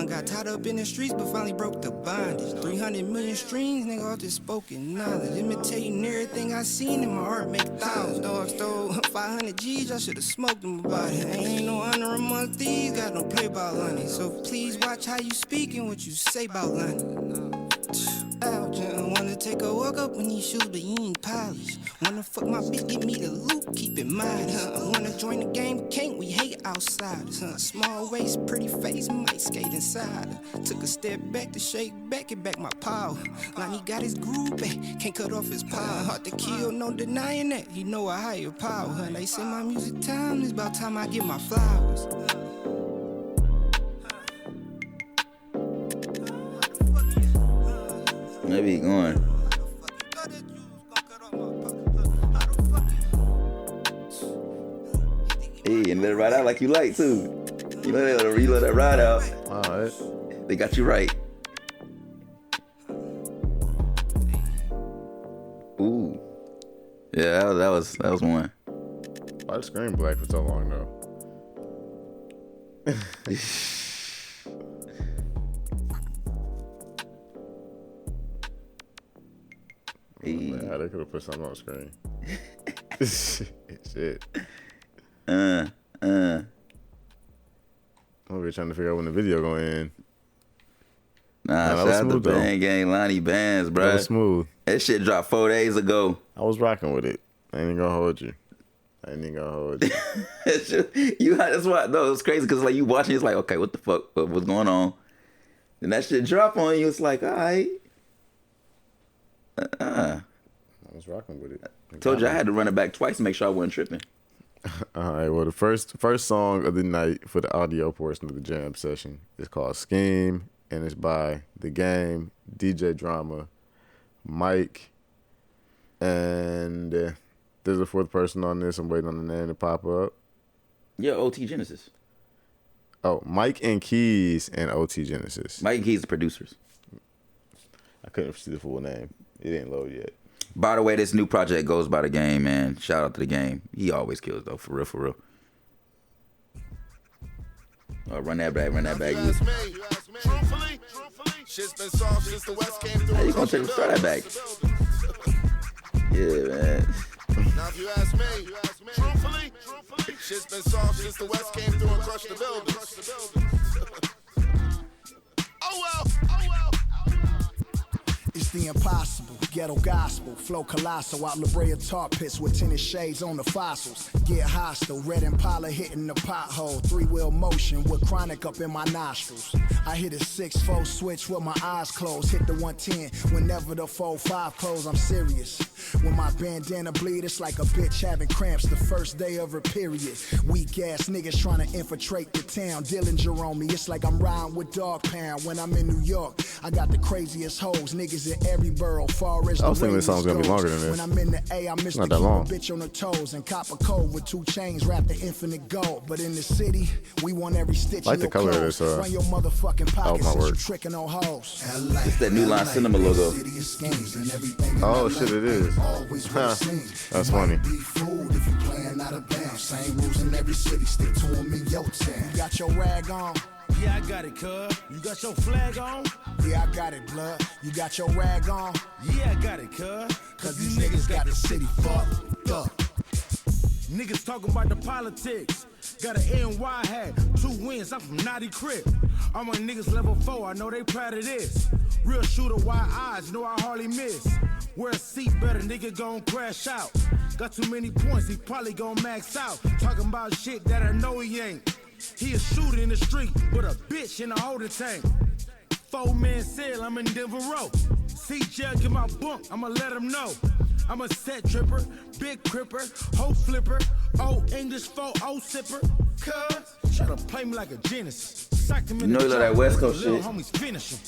Got tied up in the streets, but finally broke the bondage. 300 million streams, nigga, all just spoken knowledge. Imitating everything I seen in my heart, make thousands. Dog stole 500 G's, I should've smoked them about it. Ain't no honor among thieves, got no play about Lonnie. So please watch how you speak and what you say about Lonnie. Wanna take a walk up in these shoes, but you ain't polished. Wanna fuck my bitch, give me the loop, keep it mad. Wanna join the game, can't we hate outsiders? Small waist, pretty face, might skate inside. Took a step back to shake back and back my power. Lonnie got his groove back, can't cut off his power. Hard to kill, no denying that. He know a higher power. They say my music time, it's about time I get my flowers. Maybe he going. Hey, and let it ride out like you like too. You let that ride out. Alright. They got you right. Ooh. Yeah, that was one. Why the screen black for so long though? Yeah, they could have put something on the screen. Shit. I'm over trying to figure out when the video going in. Nah, shout out to Bandgang, Lonnie Bands, bro. That was smooth. That shit dropped 4 days ago. I was rocking with it. I ain't gonna hold you. That's why. No, it's crazy because like you watching, it's like, okay, what the fuck? What's going on? Then that shit drop on you. It's like, all right. I was rocking with it. Told you I had to run it back twice to make sure I wasn't tripping. All right. Well, the first song of the night for the audio portion of the jam session is called "Scheme," and it's by The Game, DJ Drama, Mike, and there's a fourth person on this. I'm waiting on the name to pop up. Yeah, OT Genasis. Oh, Mike and Keys and OT Genasis. Mike and Keys, the producers. I couldn't see the full name. It ain't loaded yet. By the way, this new project goes by The Game, man. Shout out to The Game. He always kills, though, for real, for real. Oh, run that back. Truthfully, shit's been soft since the West came through. How you gonna start that back? Yeah, man. Now if you ask me, truthfully, shit's been soft since the West came through and crushed the buildings. Oh well. It's the impossible. Ghetto gospel, flow colossal, out La Brea tar pits with tinted shades on the fossils. Get hostile, red Impala hitting the pothole. 3-wheel motion with chronic up in my nostrils. I hit a 6-4 switch with my eyes closed. Hit the 110 whenever the 4-5 close. I'm serious. When my bandana bleed, it's like a bitch having cramps the first day of her period. Weak ass niggas trying to infiltrate the town. Dillinger on me, it's like I'm riding with Dog Pound. When I'm in New York, I got the craziest hoes. Niggas in every borough, far as I was thinking this song's gonna be longer than this. When I'm in the A, I miss Not the that long. bitch on her toes and cop a code with 2 chains wrapped in infinite gold. But in the city, we want every stitch Like in the your color of clothes. this, Run your motherfucking pockets my since you word. tricking on hoes. It's that New Line Cinema logo. Oh shit, it is. Huh. That's funny. Same rules in every city, stick to them in your town. You got your rag on? Yeah, I got it, cuz. You got your flag on? Yeah, I got it, blood. You got your rag on? Yeah, I got it, cuz. Cause these niggas got the city fucked up. Niggas talking about the politics. Got an NY hat, 2 wins, I'm from Naughty Crip. All my niggas level 4, I know they proud of this. Real shooter, wide eyes, know I hardly miss. Wear a seat better, nigga gon' crash out. Got too many points, he probably gon' max out. Talking about shit that I know he ain't. He a shooter in the street, but a bitch in a holding tank. 4-man cell, I'm in Denver Road. See jail, get my bunk, I'ma let him know. I'm a set tripper, big cripper, hoe flipper, old English 4-0 sipper. Cuz, try to play me like a Genasis. You know you love that West Coast shit. Homies finish him.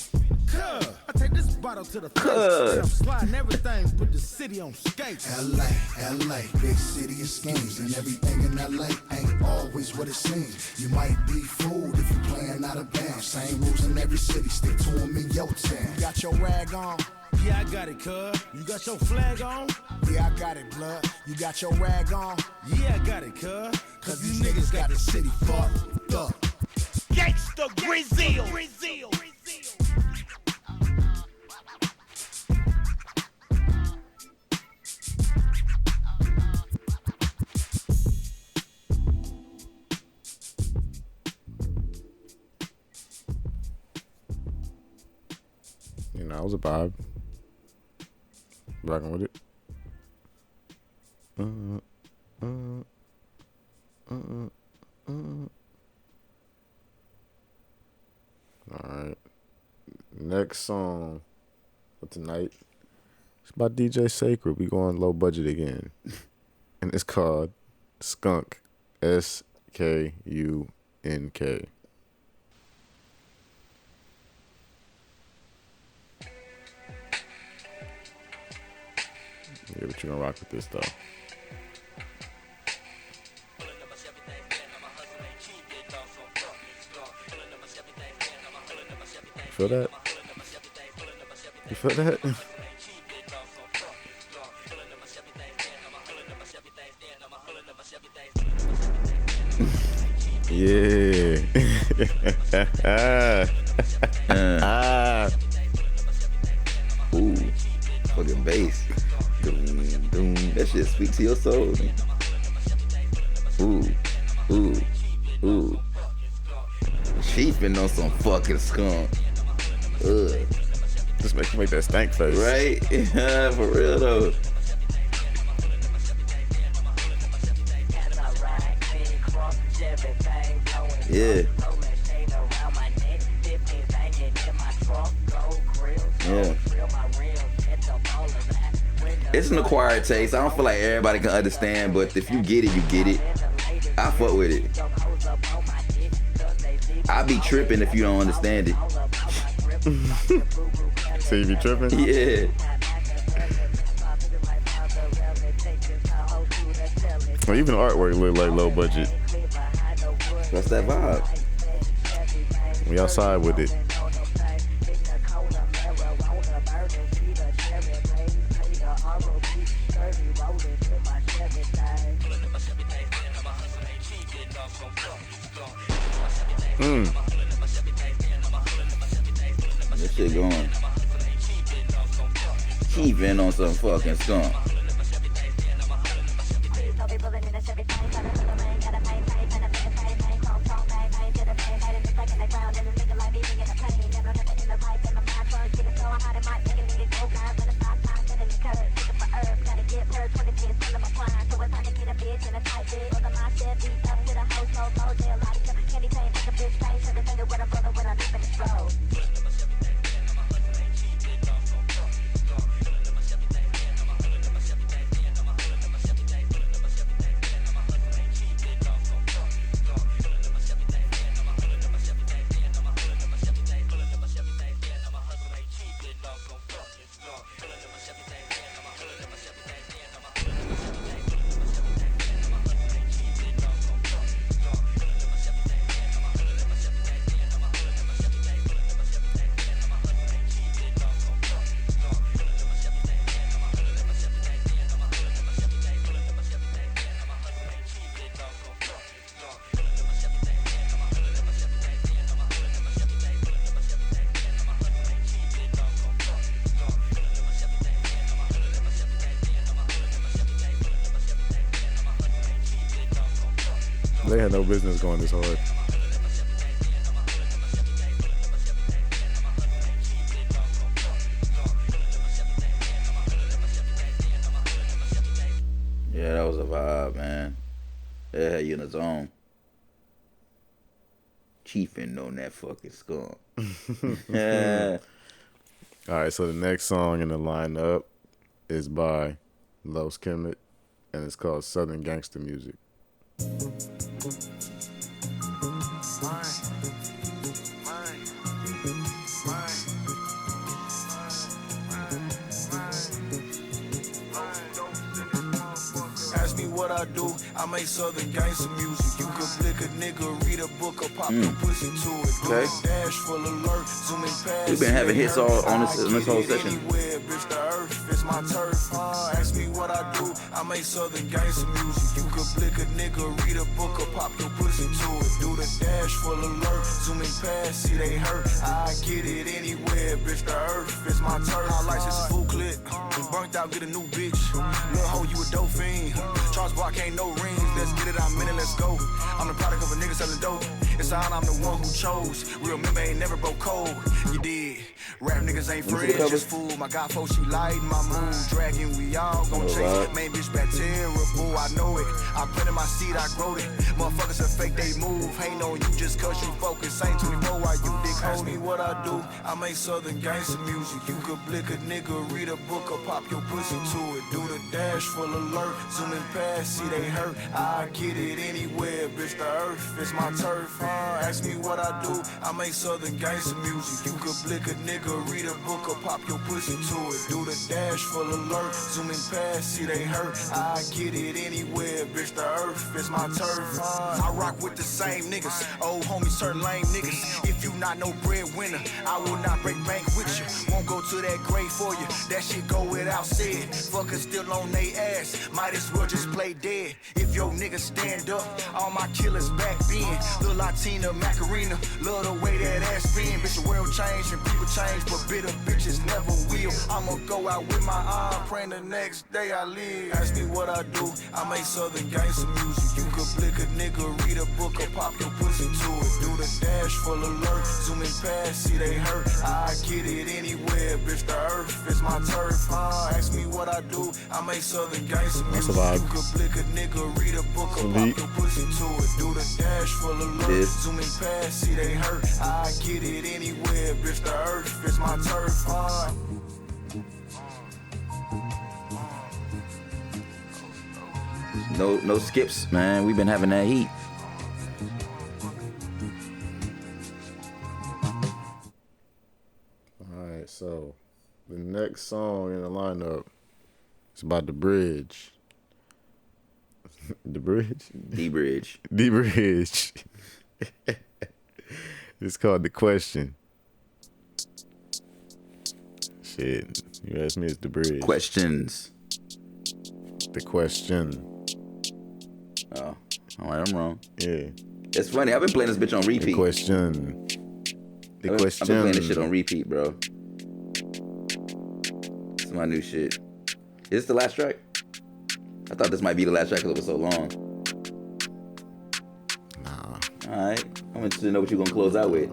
Cuz, I take this bottle to the face. And I'm sliding everything, put the city on skates. LA, big city of schemes. And everything in LA ain't always what it seems. You might be fooled if you playing out of bounds. Same rules in every city, stick to them in your town. You got your rag on? Yeah, I got it, cuz. You got your flag on? Yeah, I got it, blood. You got your rag on? Yeah, I got it, cuz. Cause these niggas got the city fucked up. Gangsta Brazil. You know, it was a vibe. Rocking with it. Alright. Next song for tonight. It's by DJ Sacred. We going low budget again. And it's called S.K.U.N.K. S.K.U.N.K. Yeah, but you're gonna rock with this though. You feel that? You feel that? Yeah. Ooh, fucking bass. That shit speaks to your soul. Ooh. Chief been on some fucking skunk. Ugh. Just make that stank face. Right? Yeah, for real though. Yeah. Yeah. It's an acquired taste. I don't feel like everybody can understand, but if you get it, you get it. I fuck with it. I be tripping if you don't understand it. So you be tripping? Yeah. Well, even the artwork look like low budget. That's that vibe. We outside with it. This shit going. Keep in on some fucking skunk. They had no business going this hard. Yeah, that was a vibe, man. They had you in the zone. Chiefin' on that fucking skunk. Yeah. All right, so the next song in the lineup is by KEMET, and it's called Southern Gangsta Music. Ask me what I do, I make Southern Gangsta music. You could flick a nigga, read a book, or pop your pussy to it. Do Okay. a dash full alert, zooming past. We've been having hits all on this whole session. Anywhere, bitch, the earth is my turf. Ask me what I do, I make Southern Gangsta music. You could flick a nigga, read a book, or pop your pussy to it. Do the dash full alert, zooming past, see they hurt. I get it anywhere, bitch, the earth is my turf. My license is full clip, burnt out, get a new bitch. Lil' hoe, you a dope fiend. Charles Block ain't no rings, let's get it, I'm in it, let's go. I'm the product of a nigga selling dope. It's on, I'm the one who chose. Real member ain't never broke cold. You did. Rap niggas ain't friends, just fool. My God, folks, she lightin' my mood. Dragging, we all gon' chase. Main bitch back terrible, I know it. I planted my seed, I growed it. Motherfuckers are fake, they move. Ain't on you just cause you focus. Ain't 24 while you dick. Ask me what I do, I make Southern Gangsta music. You could blick a nigga, read a book, or pop your pussy to it. Do the dash full alert, zooming past, see they hurt. I get it anywhere, bitch, the earth is my turf. Ask me what I do, I make Southern Gangsta music. You could blick a nigga, read a book, or pop your pussy to it. Do the dash full alert, zooming past, see they hurt. I get it anywhere, bitch, the earth is my turf. I rock with the same niggas, old homies turn lame niggas. If you not no breadwinner, I will not break bank with you. Won't go to that grave for you, that shit go without said. Fuckers still on they ass, might as well just play dead. If your niggas stand up, all my killers back then. Lil' Latina, Macarena, love the way that ass spin. Bitch, the world change and people change, but bitter bitches never will. I'ma go out with my eye, praying the next day I live. Ask me what I do, I make Southern Gangsta music. You could blick a nigga, read a book, or pop your pussy to it. Do the dash full alert, zooming past, see they hurt. I get it anywhere, bitch, the earth is my turf. Ask me what I do, I make Southern Gangsta music. You could blick a nigga, read a book, or pop your pussy to it. Do the dash full alert, zooming past, see they hurt. I get it anywhere, bitch, the earth is my turf. No skips, man. We've been having that heat. Alright, so the next song in the lineup is by dBridge. dBridge? dBridge. It's called The Question. Shit, you asked me, it's dBridge. Questions. The Question. Oh, all right, I'm wrong. Yeah. It's funny. I've been playing this bitch on repeat. The Question. The Question. I've been playing this shit on repeat, bro. This is my new shit. Is this the last track? I thought this might be the last track because it was so long. Nah. All right. I'm interested to know what you're gonna close out with.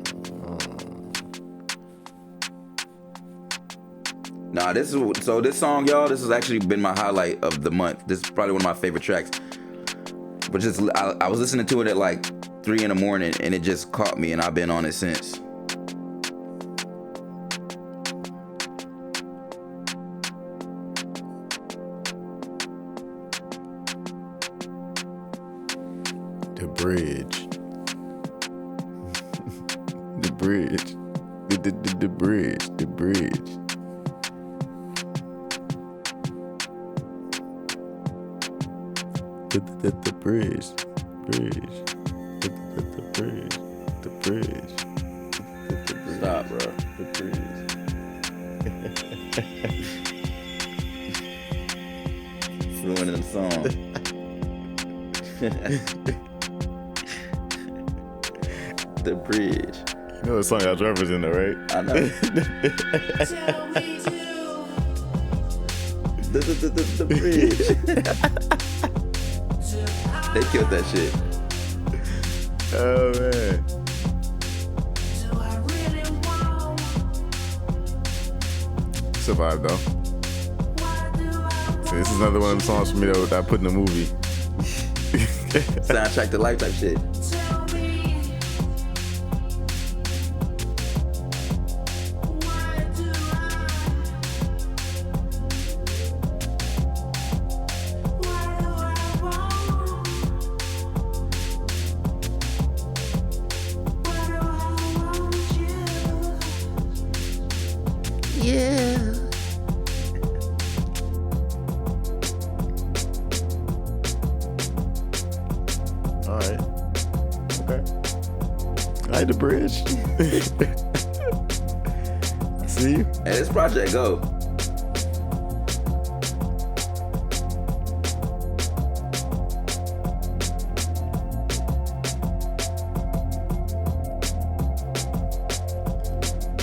Nah, this song, y'all. This has actually been my highlight of the month. This is probably one of my favorite tracks. But just I was listening to it at like 3 in the morning, and it just caught me, and I've been on it since. dBridge. dBridge. dBridge. dBridge. The bridge. Stop, bro. The bridge. Ruining the song. The bridge. You know the song I was referencing, though, right? I know. the bridge. They killed that shit. Oh man. It's a vibe though. See, this is another one of the songs for me that I put in the movie. Soundtrack to life type shit. dBridge. See you. Hey, this project go.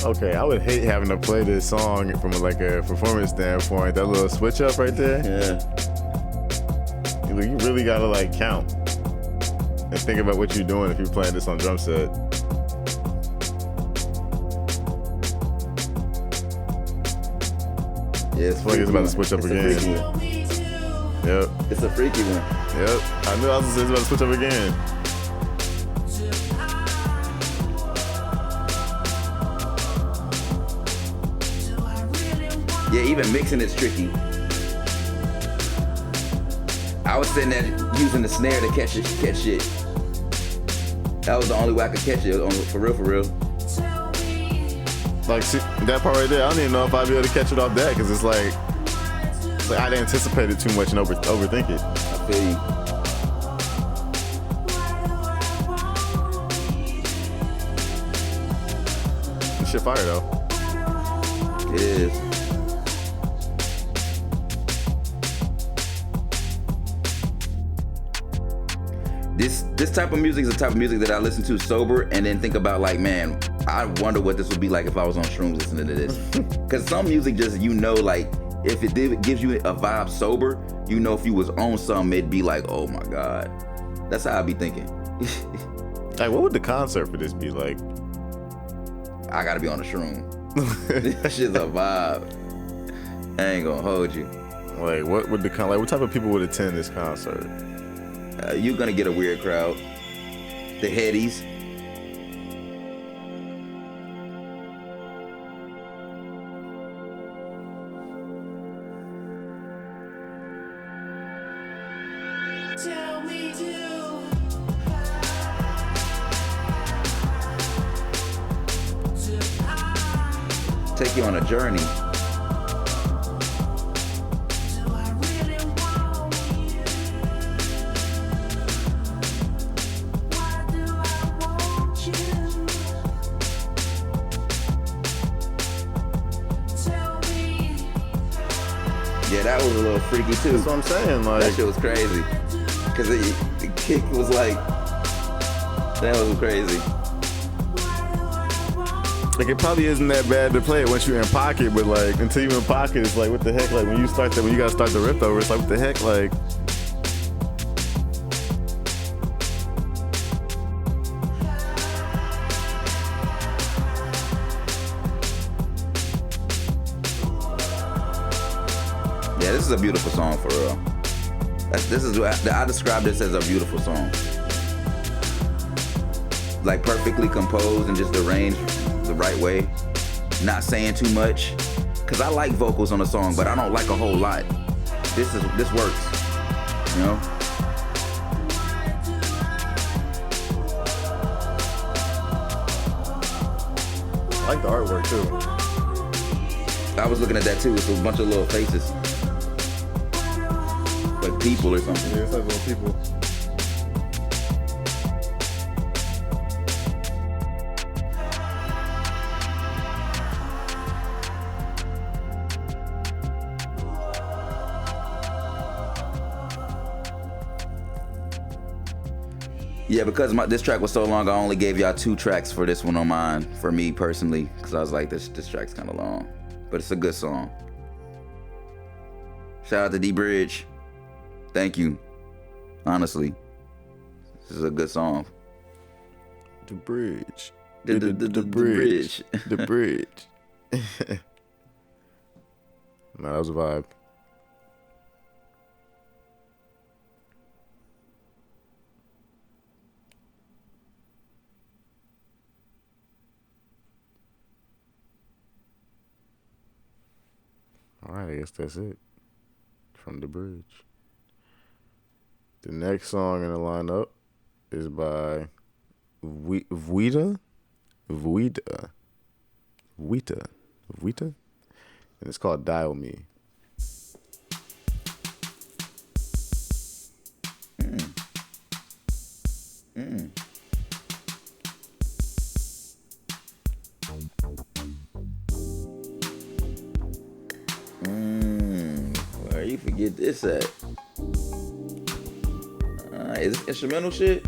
Okay, I would hate having to play this song from like a performance standpoint. That little switch up right there. Yeah. You really gotta like count and think about what you're doing if you're playing this on drum set. Yeah, it's like it's about to switch up again. Yep. It's a freaky one. Yep. I knew I was about to switch up again. Yeah, even mixing it's tricky. I was sitting there using the snare to catch shit. That was the only way I could catch it, for real. Like, see, that part right there, I don't even know if I'd be able to catch it off that, because it's like I'd anticipate it too much and overthink it. I feel you. This shit fire though. It is. This type of music is the type of music that I listen to sober and then think about like, man, I wonder what this would be like if I was on shrooms listening to this. Because some music just, like, if it gives you a vibe sober, if you was on something, it'd be like, oh my God. That's how I be thinking. Like, what would the concert for this be like? I gotta be on a shroom. This shit's a vibe. I ain't gonna hold you. Like, what type of people would attend this concert? You're gonna get a weird crowd. The headies. Take you on a journey. Yeah, that was a little freaky too. That's what I'm saying. Like, that shit was crazy. Cause the kick was like, that was crazy. Like, it probably isn't that bad to play it once you're in pocket, but like until you're in pocket, it's like, what the heck? Like when you gotta start the riff over, it's like, what the heck? Like, yeah, this is a beautiful song for real. I describe this as a beautiful song. Like perfectly composed and just arranged the right way. Not saying too much. Cause I like vocals on a song, but I don't like a whole lot. This works. You know? I like the artwork too. I was looking at that too. It's a bunch of little faces. Like people or something. Yeah, it's like little people. Yeah, because this track was so long, I only gave y'all 2 tracks for this one on mine, for me personally, because I was like, this track's kind of long. But it's a good song. Shout out to dBridge. Thank you. Honestly. This is a good song. dBridge. dBridge. dBridge. Nah, that was a vibe. All right, I guess that's it from dBridge. The next song in the lineup is by Viuta, and it's called Dial Me. Where you forget this at? Is this instrumental shit?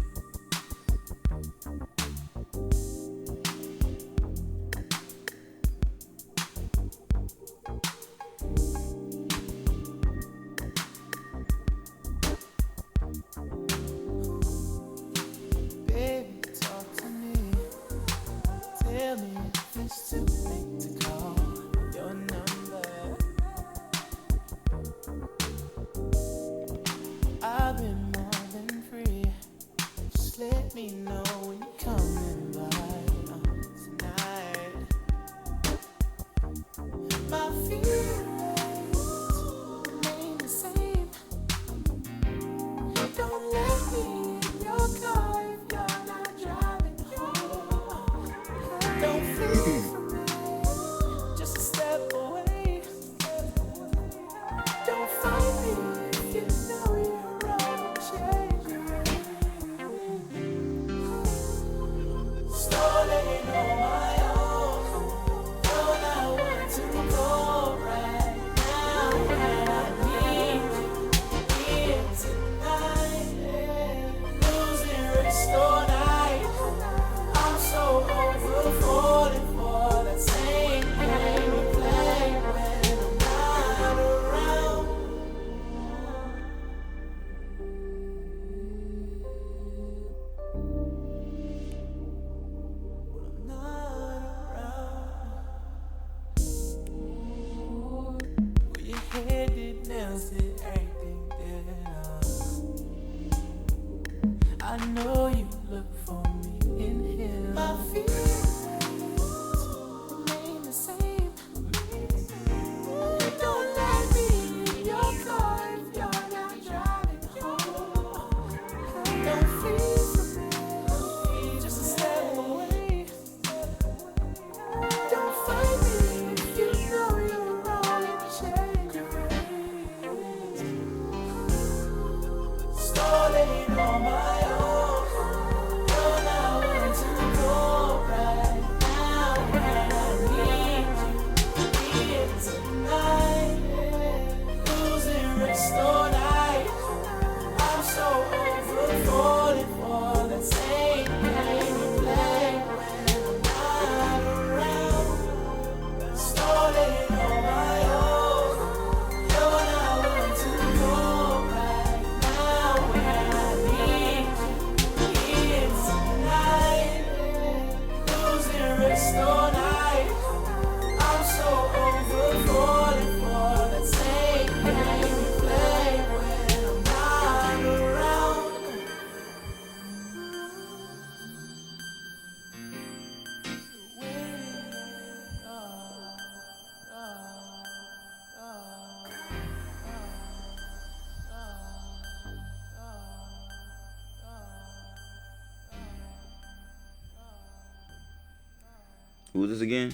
Who was this again?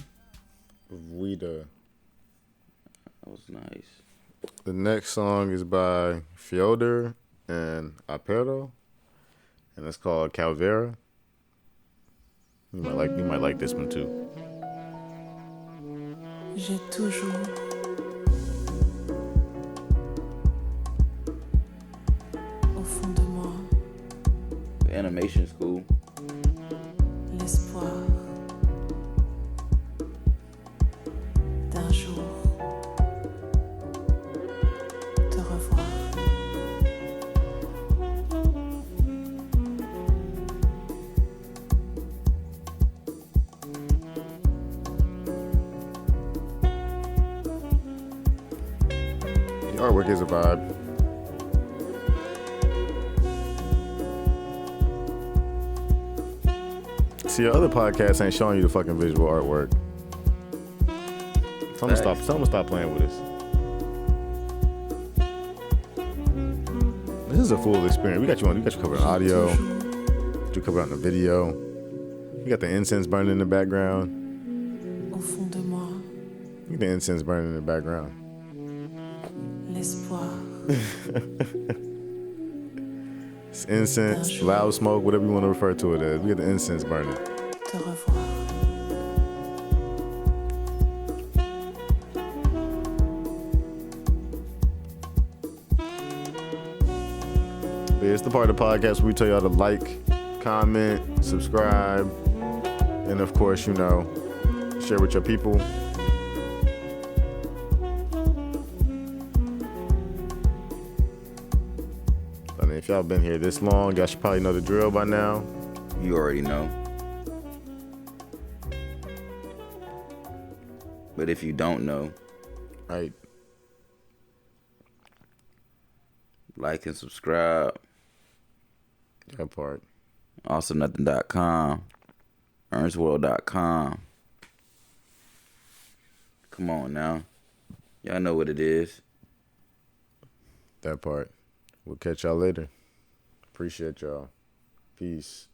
Viuta. That was nice. The next song is by Fyodor and Apero, and it's called Calvera. You might like this one too. J'ai toujours au fond de moi Animation school. l'espoir d'un jour te revoir. artwork is a vibe. See, your other podcasts ain't showing you the fucking visual artwork. Tell them to stop playing with us. This is a full experience. We got you covered on audio. You covered on the video. You got the incense burning in the background. Au fond de moi, You got the incense burning in the background. l'espoir It's incense, loud smoke, whatever you want to refer to it as. We got the incense burning. te revoir. But it's the part of the podcast where we tell y'all to like, comment, subscribe, and of course, you know, share with your people. I mean, if y'all been here this long, y'all should probably know the drill by now. You already know. But if you don't know, Right. like and subscribe. That part. AwesomeNothing.com. Ern1.com. Come on now. Y'all know what it is. That part. We'll catch y'all later. Appreciate y'all. Peace.